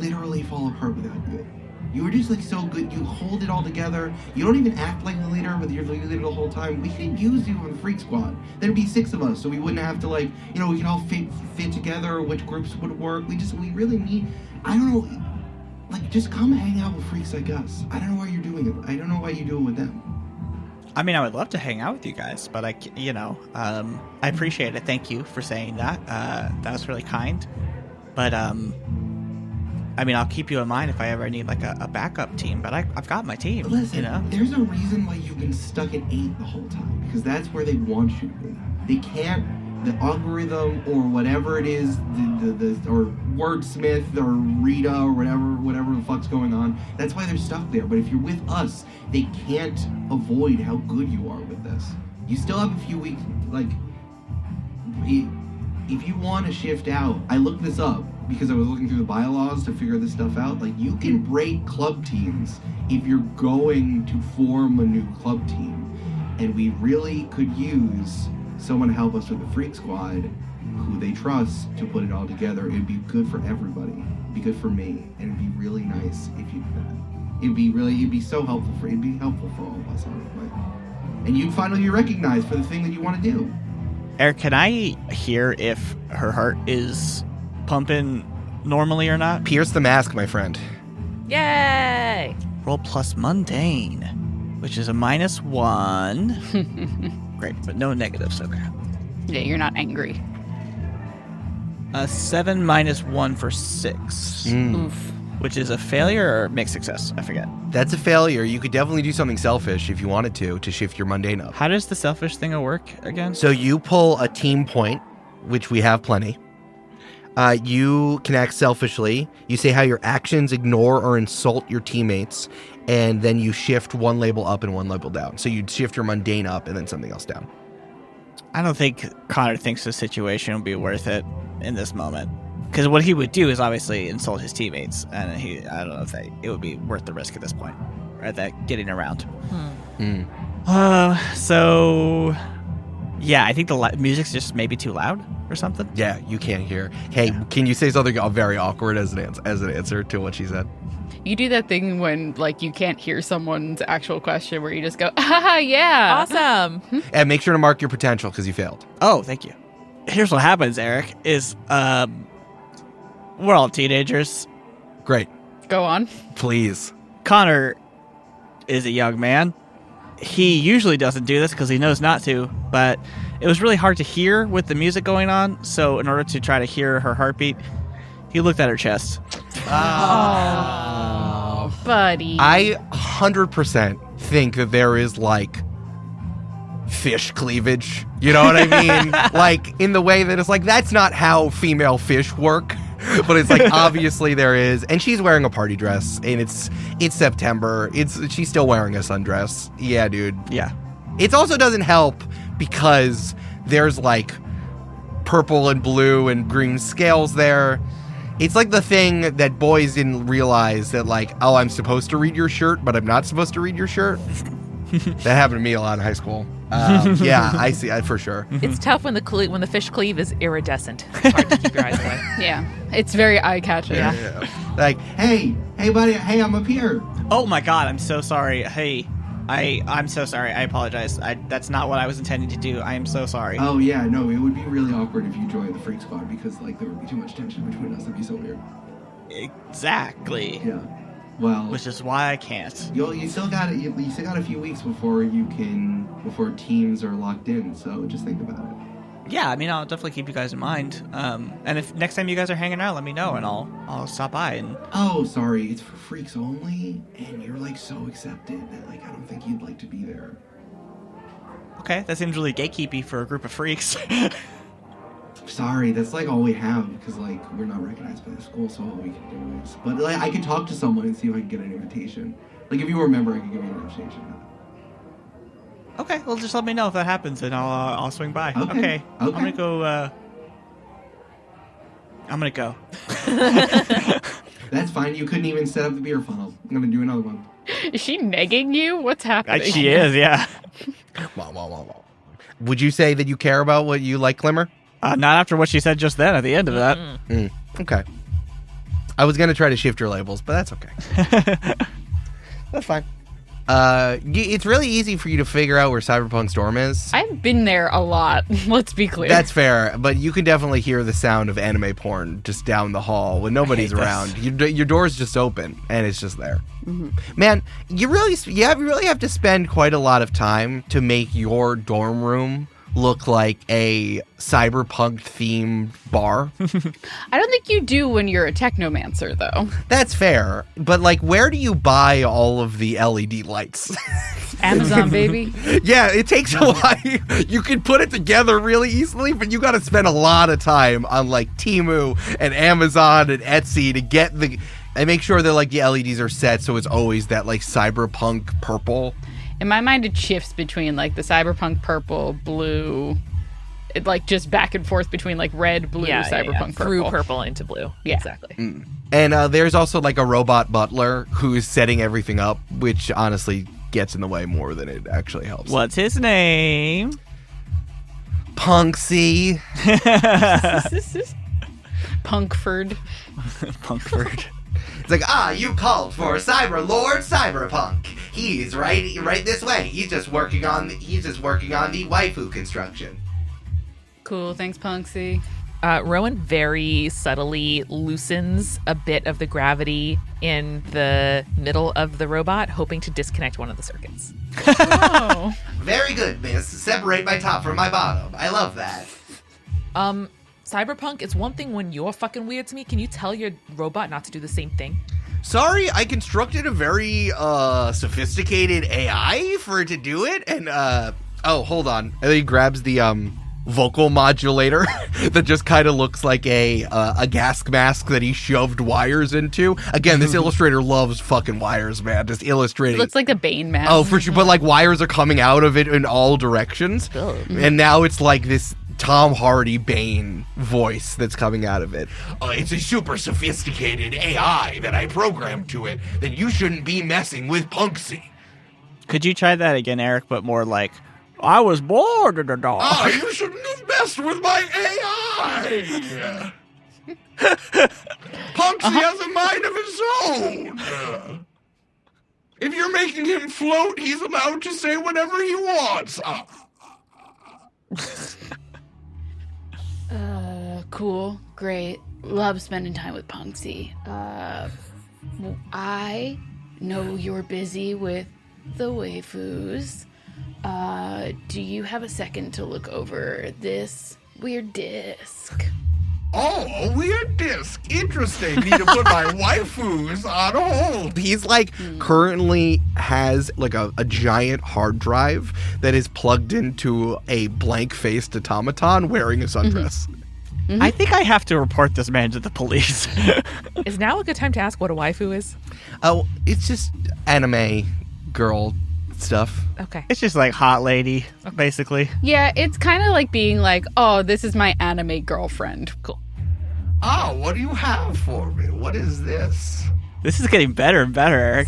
literally fall apart without you. You were just like so good. You hold it all together. You don't even act like the leader, but you're the leader the whole time. We could use you on the Freak Squad. There'd be 6 of us, so we wouldn't have to we could all fit together. Which groups would work? We really need. I don't know. Like, just come hang out with freaks like us. I don't know why you're doing it. I don't know why you do it with them. I mean, I would love to hang out with you guys, but I appreciate it. Thank you for saying that. That was really kind. But, I'll keep you in mind if I ever need, like, a backup team. But I've got my team, Listen, there's a reason why you've been stuck at 8 the whole time. Because that's where they want you to be. They can't... The algorithm or whatever it is, or wordsmith or Rita or whatever the fuck's going on, that's why they're stuck there. But if you're with us, they can't avoid how good you are with this. You still have a few weeks, like... If you want to shift out, I looked this up because I was looking through the bylaws to figure this stuff out. Like, you can break club teams if you're going to form a new club team. And we really could use someone to help us with the Freak Squad who they trust to put it all together. It'd be good for everybody. It'd be good for me. And it'd be really nice if you did that. It'd be so helpful it'd be helpful for all of us, honestly. And you'd finally be recognized for the thing that you want to do. Eric, can I hear if her heart is pumping normally or not? Pierce the mask, my friend. Yay! Roll plus mundane, which is a -1. Great, but no negatives, okay. Yeah, you're not angry. 7 -1 for 6. Oof. Which is a failure or mixed success? I forget. That's a failure. You could definitely do something selfish if you wanted to shift your mundane up. How does the selfish thing work again? So you pull a team point, which we have plenty. You can act selfishly. You say how your actions ignore or insult your teammates, and then you shift one label up and one label down. So you'd shift your mundane up and then something else down. I don't think Connor thinks the situation would be worth it in this moment. Because what he would do is obviously insult his teammates, and I don't know if it would be worth the risk at this point, right? That getting around. So Yeah, I think the music's just maybe too loud or something. Yeah, you can't hear. Hey, can you say something very awkward as an answer to what she said? You do that thing when, like, you can't hear someone's actual question where you just go, ah, yeah. Awesome. And make sure to mark your potential because you failed. Oh, thank you. Here's what happens, Eric, is we're all teenagers. Great. Go on. Please. Connor is a young man. He usually doesn't do this because he knows not to, but it was really hard to hear with the music going on, so in order to try to hear her heartbeat, he looked at her chest. Oh, buddy. I 100% think that there is, like, fish cleavage. You know what I mean? Like, in the way that it's like, that's not how female fish work. But it's like, obviously there is. And she's wearing a party dress, and it's September. She's still wearing a sundress. Yeah, dude. Yeah. It also doesn't help because there's, like, purple and blue and green scales there. It's like the thing that boys didn't realize that, like, oh, I'm supposed to read your shirt, but I'm not supposed to read your shirt. That happened to me a lot in high school. Yeah, I see, for sure. It's tough when the fish cleave is iridescent. It's hard to keep your eyes away. Yeah, it's very eye-catching. Yeah. Like, Hey, buddy. Hey, I'm up here. Oh my god, I'm so sorry. Hey, I'm so sorry. I apologize. That's not what I was intending to do. I am so sorry. Oh yeah, no, it would be really awkward if you joined the Freak Squad because like there would be too much tension between us. It'd be so weird. Exactly. Yeah. Well, Which is why I can't. you still got a few weeks before teams are locked in. So just think about it. Yeah, I mean, I'll definitely keep you guys in mind. And if next time you guys are hanging out, let me know, and I'll stop by. And Oh, sorry, it's for freaks only, and you're like so accepted that like I don't think you'd like to be there. okay, that seems really gatekeepy for a group of freaks. Sorry, that's like all we have because like we're not recognized by the school, so all we can do is. But like I could talk to someone and see if I can get an invitation. Like if you were a member, I could give you an invitation. Okay, well, just let me know if that happens, and I'll swing by. Okay. I'm gonna go. I'm gonna go. That's fine. You couldn't even set up the beer funnel. I'm gonna do another one. Is she negging you? What's happening? She is, yeah. would you say that you care about what you like, Glimmer? Not after what she said just then at the end of that. Okay. I was going to try to shift your labels, but that's okay. That's fine. It's really easy for you to figure out where Cyberpunk's dorm is. I've been there a lot. Let's be clear. That's fair, but you can definitely hear the sound of anime porn just down the hall when nobody's around. Your door's just open, and it's just there. Mm-hmm. Man, you really have to spend quite a lot of time to make your dorm room look like a cyberpunk themed bar. I don't think you do when you're a technomancer, though. That's fair, but like, where do you buy all of the LED lights? Amazon, baby. Yeah, it takes a while. You can put it together really easily, but you got to spend a lot of time on like Temu and Amazon and Etsy to get and make sure that like the LEDs are set so it's always that like cyberpunk purple. In my mind, it shifts between like the cyberpunk purple, blue, it like just back and forth between like red, blue, cyberpunk purple. Through purple into blue. Yeah. Exactly. And there's also like a robot butler who is setting everything up, which honestly gets in the way more than it actually helps. What's his name? Punksy. Punkford. Punkford. It's like, you called for Cyber Lord Cyberpunk. He's right this way. He's just working on the waifu construction. Cool, thanks, Punksy. Rowan very subtly loosens a bit of the gravity in the middle of the robot, hoping to disconnect one of the circuits. Oh. Very good, miss. Separate my top from my bottom. I love that. Cyberpunk, it's one thing when you're fucking weird to me. Can you tell your robot not to do the same thing? Sorry, I constructed a very sophisticated AI for it to do it, and hold on. And then he grabs the vocal modulator that just kind of looks like a gas mask that he shoved wires into. Again, this illustrator loves fucking wires, man. Just illustrating. It looks like a Bane mask. Oh, for sure. But like wires are coming out of it in all directions, and now it's like this Tom Hardy Bane voice that's coming out of it. It's a super sophisticated AI that I programmed to it. Then you shouldn't be messing with Punksy. Could you try that again, Eric, but more like I was bored of the dog. Ah, you shouldn't have messed with my AI. Punksy has a mind of his own. If you're making him float, he's allowed to say whatever he wants. Cool. Great. Love spending time with Punksy. I know you're busy with the waifus. Do you have a second to look over this weird disc? Oh, a weird disc. Interesting. Need to put my waifus on hold. He's like currently has like a giant hard drive that is plugged into a blank-faced automaton wearing a sundress. I think I have to report this man to the police. Is now a good time to ask what a waifu is? Oh, it's just anime girl stuff. Okay. It's just like hot lady, basically. Yeah, it's kind of like being like, oh, this is my anime girlfriend. Cool. Oh, what do you have for me? What is this? This is getting better and better, Eric.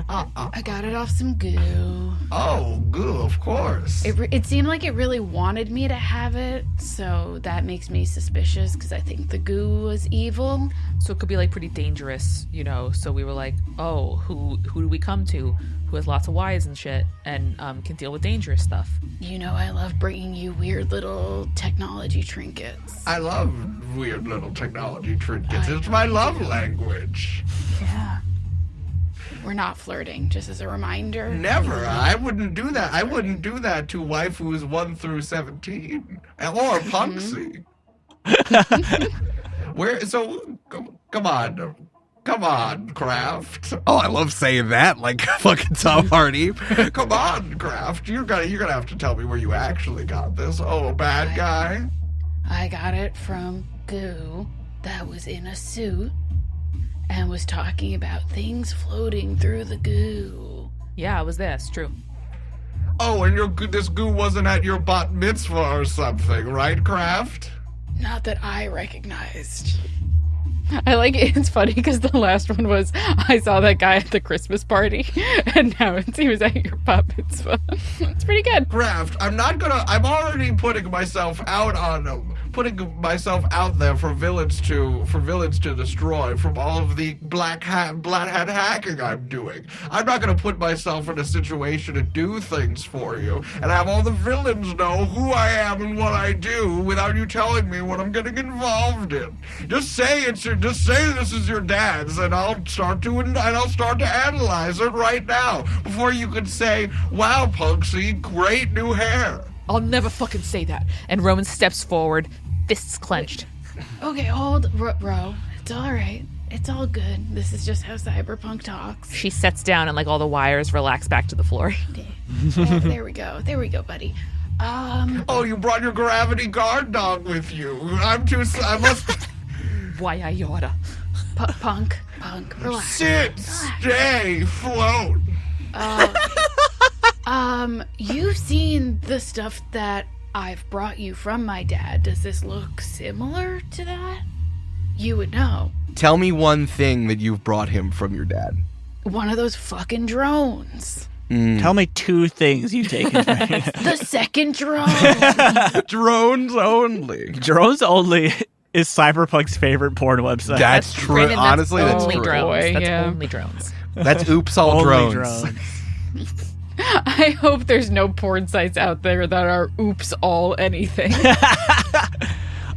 I got it off some goo. Oh, goo, of course. It seemed like it really wanted me to have it, so that makes me suspicious because I think the goo was evil. So it could be like pretty dangerous, you know. So we were like, oh, who do we come to? Who has lots of Ys and shit and can deal with dangerous stuff. You know, I love bringing you weird little technology trinkets. I love weird little technology trinkets. It's my love language. Yeah. We're not flirting, just as a reminder. Never. I wouldn't do that. I wouldn't do that to waifus 1 through 17. Or Punksy. Come on. Come on, Kraft. Oh, I love saying that like fucking Tom Hardy. Come on, Kraft. You're gonna have to tell me where you actually got this. Oh, bad guy. I got it from goo that was in a suit and was talking about things floating through the goo. Yeah, it was this. True. Oh, and this goo wasn't at your bat mitzvah or something, right, Kraft? Not that I recognized. I like it. It's funny because the last one was I saw that guy at the Christmas party, and now he was at your bat mitzvah. It's pretty good. Kraft, I'm already putting myself out there for villains to destroy from all of the black hat hacking I'm doing. I'm not gonna put myself in a situation to do things for you and have all the villains know who I am and what I do without you telling me what I'm getting involved in. Just say this is your dad's, and I'll start to analyze it right now before you can say, "Wow, Punksy, great new hair." I'll never fucking say that. And Roman steps forward, fists clenched. Okay, hold, bro. It's all right. It's all good. This is just how Cyberpunk talks. She sets down and like all the wires relax back to the floor. There we go. There we go, buddy. Oh, you brought your gravity guard dog with you. I must... Why I oughta. Punk, relax. Sit, stay, float. You've seen the stuff that I've brought you from my dad. Does this look similar to that? You would know. Tell me one thing that you've brought him from your dad. One of those fucking drones. Tell me 2 things you've taken from him. The second drone. Drones only. Drones only is Cyberpunk's favorite porn website. That's true. Brandon, Honestly, that's only true. drones. Boy, That's yeah. only drones. That's oops all Only drones. I hope there's no porn sites out there that are oops all anything.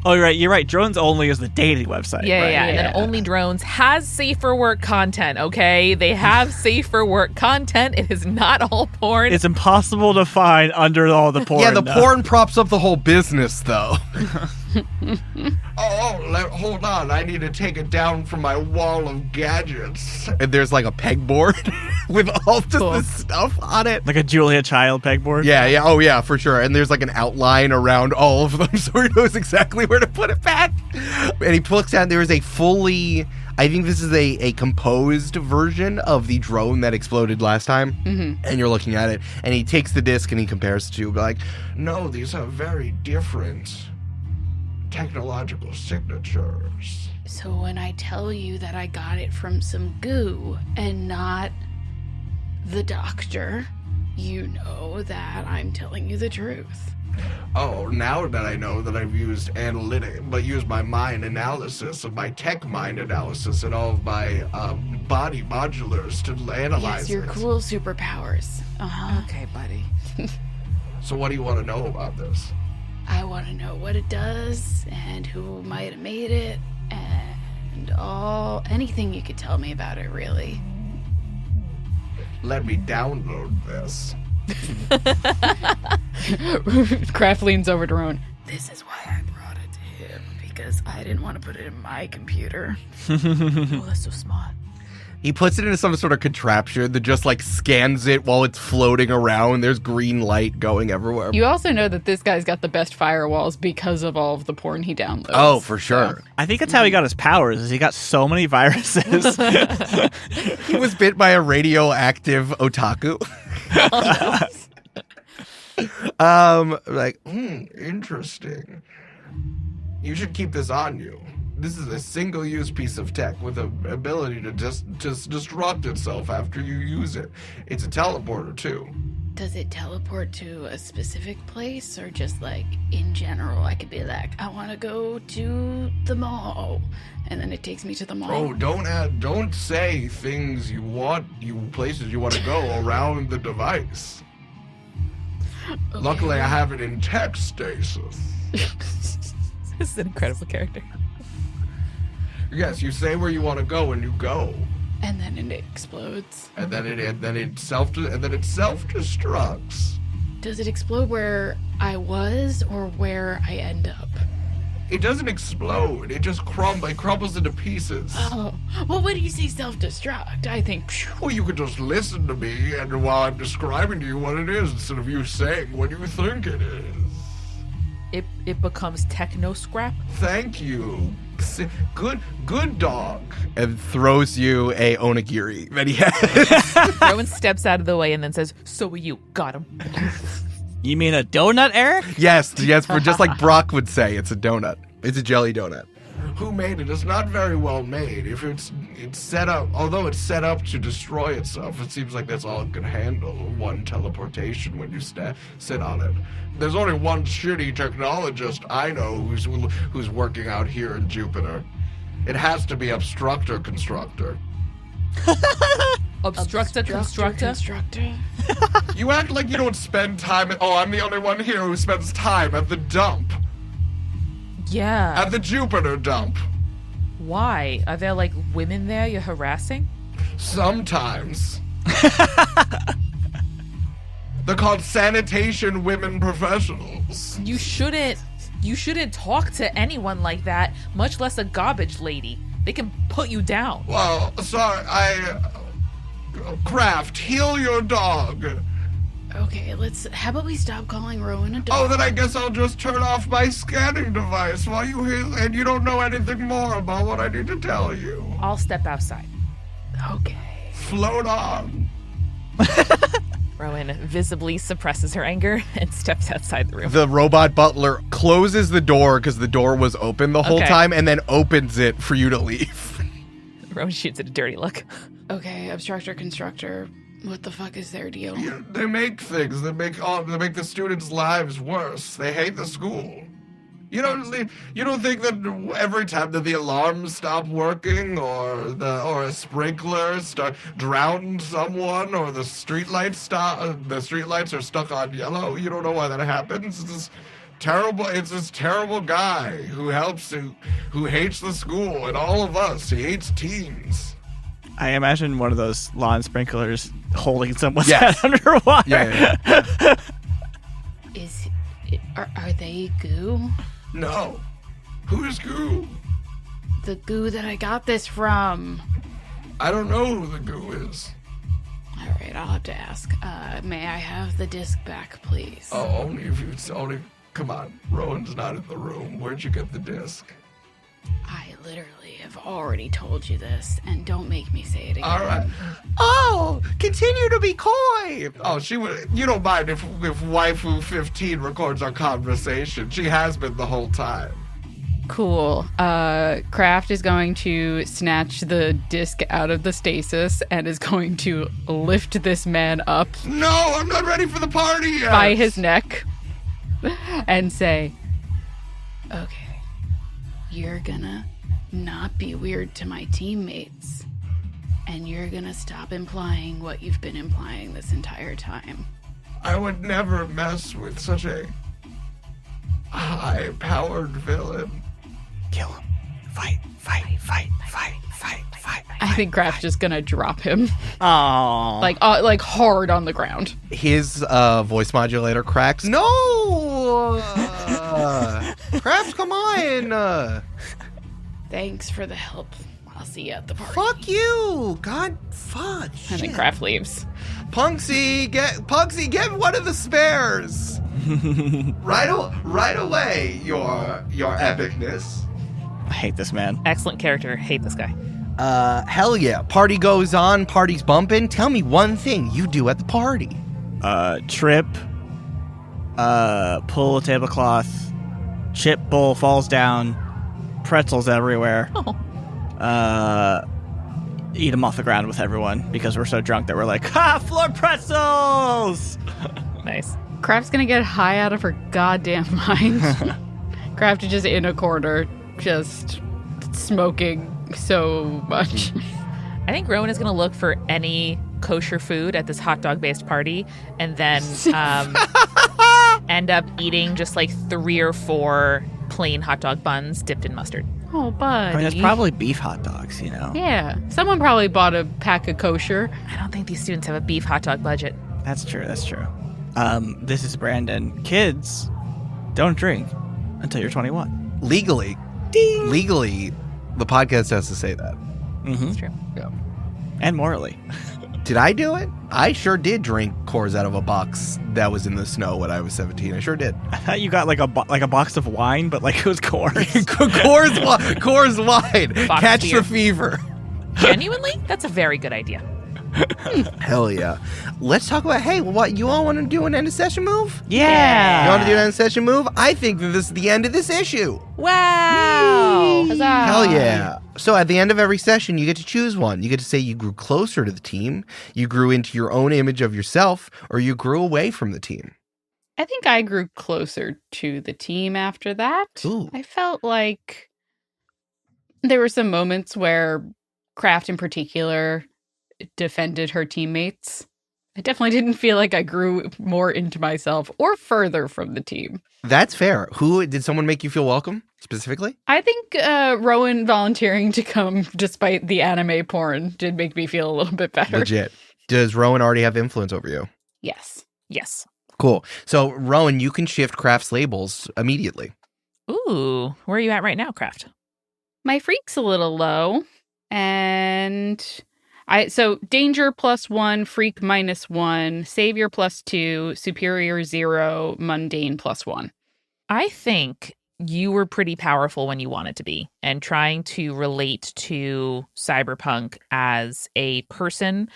Oh, you're right. Drones only is the dating website. Yeah, right? yeah. And then Only Drones has safer work content, okay? They have safer work content. It is not all porn. It's impossible to find under all the porn. Yeah, the though. porn props up the whole business, though. Hold on. I need to take it down from my wall of gadgets. And there's like a pegboard with all just this stuff on it. Like a Julia Child pegboard. Yeah. Oh, yeah, for sure. And there's like an outline around all of them, so he knows exactly where to put it back. And he looks at, there is a fully, I think this is a composed version of the drone that exploded last time. Mm-hmm. And you're looking at it, and he takes the disc and he compares it to, like, No, these are very different technological signatures. So when I tell you that I got it from some goo and not the doctor, you know that I'm telling you the truth. Oh, now that I know that I've used used my mind analysis of my tech mind analysis and all of my body modulars to analyze Yes, your it. cool superpowers. Okay, buddy. So what do you want to know about this? I want to know what it does and who might have made it and anything you could tell me about it, really. Let me download this. Kraft leans over to Rowan. This is why I brought it to him, because I didn't want to put it in my computer. Oh, that's so smart. He puts it into some sort of contraption that just like scans it while it's floating around. There's green light going everywhere. You also know that this guy's got the best firewalls because of all of the porn he downloads. Oh, for sure. I think that's how he got his powers, is he got so many viruses. He was bit by a radioactive otaku. Interesting. You should keep this on you. This is a single-use piece of tech with the ability to just destruct itself after you use it. It's a teleporter, too. Does it teleport to a specific place or just like in general? I could be like, I want to go to the mall, and then it takes me to the mall. Oh, don't say things places you want to go around the device. Okay. Luckily, I have it in tech stasis. This is an incredible character. Yes, you say where you want to go, and you go, And then it explodes. and then it self-destructs. Does it explode where I was or where I end up? It doesn't explode. It just crumbles into pieces. Oh, well, when you say self-destruct, I think, phew. Well, you could just listen to me, and while I'm describing to you what it is, instead of you saying what you think it is. It becomes techno scrap. Thank you. Good dog. And throws you a onigiri that he has. Rowan steps out of the way and then says, "So are you. Got him." You mean a donut, Eric? yes, for just like Brock would say, it's a donut. It's a jelly donut. Who made it? It's not very well made. If it's set up, although it's set up to destroy itself, it seems like that's all it can handle. One teleportation when you sit on it. There's only one shitty technologist I know who's working out here in Jupiter. It has to be Obstructor Constructor. Obstructor constructor. You act like you don't spend time I'm the only one here who spends time at the dump. Yeah. At the Jupiter dump. Why? Are there like women there you're harassing? Sometimes. They're called sanitation women professionals. You shouldn't talk to anyone like that, much less a garbage lady. They can put you down. Well, sorry, Kraft, heal your dog. Okay, how about we stop calling Rowan a dog? Oh, then I guess I'll just turn off my scanning device while you heal, and you don't know anything more about what I need to tell you. I'll step outside. Okay. Float on. Rowan visibly suppresses her anger and steps outside the room. The robot butler closes the door because the door was open the whole Okay. time and then opens it for you to leave. Rowan shoots it a dirty look. Okay, Obstructor Constructor, what the fuck is their deal? Yeah, they make things that make the students' lives worse. They hate the school. You don't think that every time that the alarms stop working, or a sprinkler drowned someone, or the streetlights are stuck on yellow? You don't know why that happens. It's this terrible guy who hates the school and all of us. He hates teens. I imagine one of those lawn sprinklers holding someone's Yes. head underwater. Yeah. Are they goo? No. Who's goo? The goo that I got this from. I don't know who the goo is. All right, I'll have to ask. May I have the disc back, please? Oh, only. Come on, Rowan's not in the room. Where'd you get the disc? I literally have already told you this, and don't make me say it again. All right. Oh, continue to be coy. Oh, you don't mind if waifu 15 records our conversation. She has been the whole time. Cool. Kraft is going to snatch the disc out of the stasis and is going to lift this man up No, I'm not ready for the party yet. by his neck and say, okay, you're gonna not be weird to my teammates, and you're gonna stop implying what you've been implying this entire time. I would never mess with such a high-powered villain. Kill him. Fight. I think Kraft's just gonna drop him, Aww. like hard on the ground. His voice modulator cracks. No! Kraft, come on! Thanks for the help. I'll see you at the party. Fuck you! God, fudge. And then Kraft leaves. Punksy, get one of the spares. Right away, your epicness. I hate this man. Excellent character. Hate this guy. Hell yeah. Party goes on, party's bumping. Tell me one thing you do at the party. Trip. Pull a tablecloth. Chip bowl falls down. Pretzels everywhere. Eat them off the ground with everyone because we're so drunk that we're like, ha, floor pretzels! Nice. Kraft's gonna get high out of her goddamn mind. Kraft is just in a corner, just smoking so much. I think Rowan is going to look for any kosher food at this hot dog based party and then end up eating just like 3 or 4 plain hot dog buns dipped in mustard. Oh, buddy. I mean, it's probably beef hot dogs, you know? Yeah. Someone probably bought a pack of kosher. I don't think these students have a beef hot dog budget. That's true. This is Brandon. Kids, don't drink until you're 21. Legally, the podcast has to say that. Mm-hmm. That's true. Yeah. And morally. Did I do it? I sure did drink Coors out of a box that was in the snow when I was 17. I sure did. I thought you got like a box of wine, but like it was Coors. Coors wine. Box Catch beer. the fever. Genuinely, that's a very good idea. Hell yeah. Let's talk about, hey, what, you all want to do an end of session move? Yeah. You want to do an end of session move? I think that this is the end of this issue. Wow! Huzzah! Hell yeah. So at the end of every session, you get to choose one. You get to say you grew closer to the team, you grew into your own image of yourself, or you grew away from the team. I think I grew closer to the team after that. Ooh. I felt like there were some moments where Kraft in particular defended her teammates. I definitely didn't feel like I grew more into myself or further from the team. That's fair. Who did someone make you feel welcome specifically? I think Rowan volunteering to come despite the anime porn did make me feel a little bit better. Legit. Does Rowan already have influence over you? Yes. Yes. Cool. So Rowan, you can shift Kraft's labels immediately. Ooh, where are you at right now, Kraft? My freak's a little low, and so danger +1, freak -1, savior +2, superior 0, mundane +1. I think you were pretty powerful when you wanted to be, and trying to relate to Cyberpunk as a person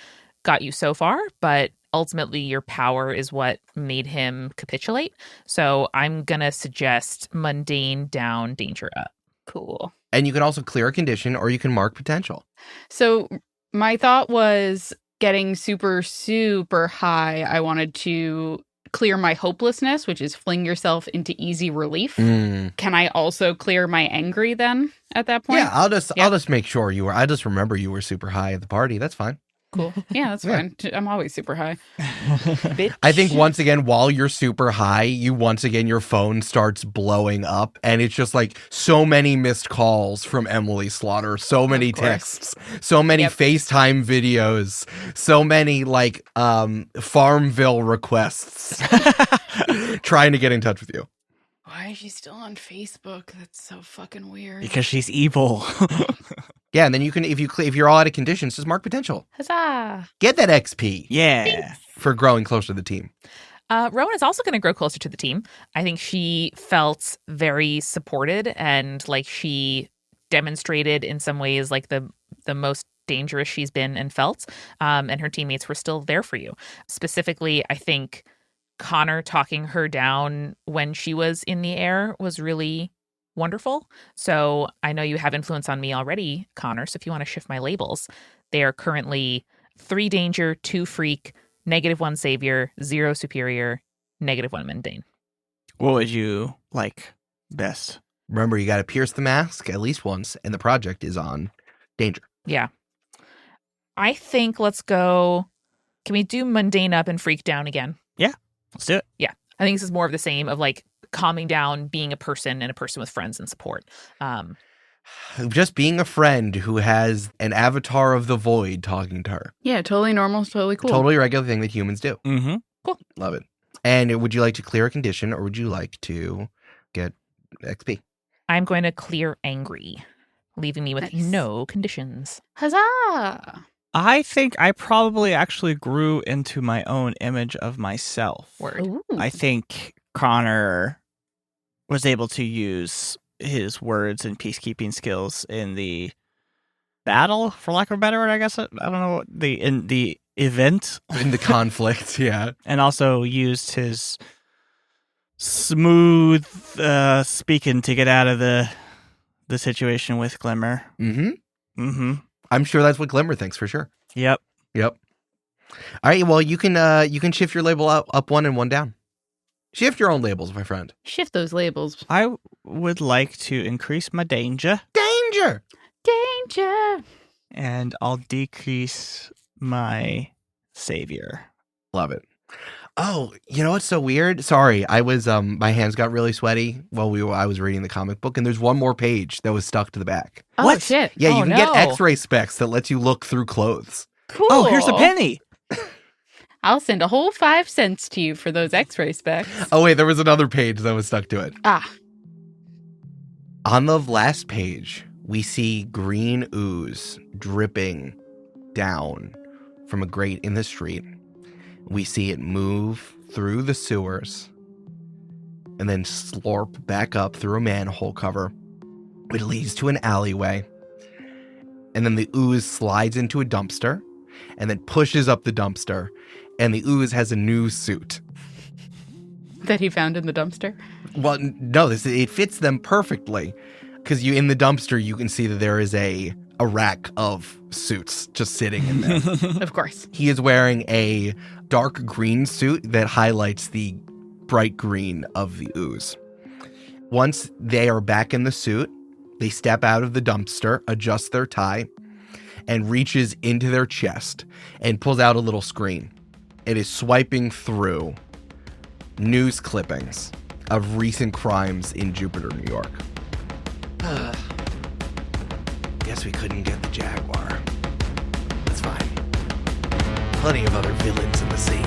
got you so far, but ultimately your power is what made him capitulate. So I'm going to suggest mundane down, danger up. Cool. And you can also clear a condition or you can mark potential. So my thought was getting super, super high. I wanted to clear my hopelessness, which is fling yourself into easy relief. Can I also clear my angry then at that point? Yeah, I'll just make sure I just remember you were super high at the party. That's fine. Cool. Yeah, that's fine. I'm always super high. I think once again, while you're super high, your phone starts blowing up, and it's just like so many missed calls from Emily Slaughter, so many texts, so many FaceTime videos, so many like Farmville requests trying to get in touch with you. Why is she still on Facebook? That's so fucking weird. Because she's evil. Yeah, and then you can, if you're all out of conditions, just mark potential. Huzzah! Get that XP. Yeah. For growing closer to the team. Rowan is also going to grow closer to the team. I think she felt very supported, and like she demonstrated in some ways like the most dangerous she's been and felt, and her teammates were still there for you. Specifically, I think Connor talking her down when she was in the air was really wonderful. So I know you have influence on me already, Connor. So if you want to shift my labels, they are currently 3 danger, 2 freak, -1 savior, 0 superior, -1 mundane. What would you like best? Remember, you got to pierce the mask at least once, and the project is on danger. Yeah. I think let's go. Can we do mundane up and freak down again? Yeah, let's do it. Yeah. I think this is more of the same of like calming down, being a person and a person with friends and support. Just being a friend who has an avatar of the void talking to her. Yeah, totally normal, totally cool. Totally regular thing that humans do. Mm-hmm. Cool. Love it. And would you like to clear a condition, or would you like to get XP? I'm going to clear angry, leaving me with Nice. no conditions. Huzzah! I think I probably actually grew into my own image of myself. Word. Ooh. I think Connor was able to use his words and peacekeeping skills in the battle, for lack of a better word, I guess. I don't know, in the event. In the conflict, yeah. And also used his smooth speaking to get out of the situation with Glimmer. Mm-hmm. Mm-hmm. I'm sure that's what Glimmer thinks for sure. Yep. Yep. All right, well, you can shift your label up 1 and 1 down. Shift your own labels, my friend. Shift those labels. I would like to increase my danger, Danger! Danger! and I'll decrease my savior. Love it. Oh, you know what's so weird? Sorry, I was my hands got really sweaty while I was reading the comic book, and there's one more page that was stuck to the back. Oh, What? shit. Yeah, you Oh, can get no. X-ray specs that lets you look through clothes. Cool. Oh, here's a penny. I'll send a whole 5 cents to you for those x-ray specs. Oh wait, there was another page that was stuck to it. Ah, On the last page, we see green ooze dripping down from a grate in the street. We see it move through the sewers and then slurp back up through a manhole cover. It leads to an alleyway. And then the ooze slides into a dumpster and then pushes up the dumpster. And the ooze has a new suit. that he found in the dumpster. Well, no, it fits them perfectly. Because in the dumpster, you can see that there is a rack of suits just sitting in there. Of course. He is wearing a dark green suit that highlights the bright green of the ooze. Once they are back in the suit, they step out of the dumpster, adjust their tie, and reaches into their chest and pulls out a little screen. It is swiping through news clippings of recent crimes in Jupiter, New York. Guess we couldn't get the Jaguar. That's fine. Plenty of other villains in the sea.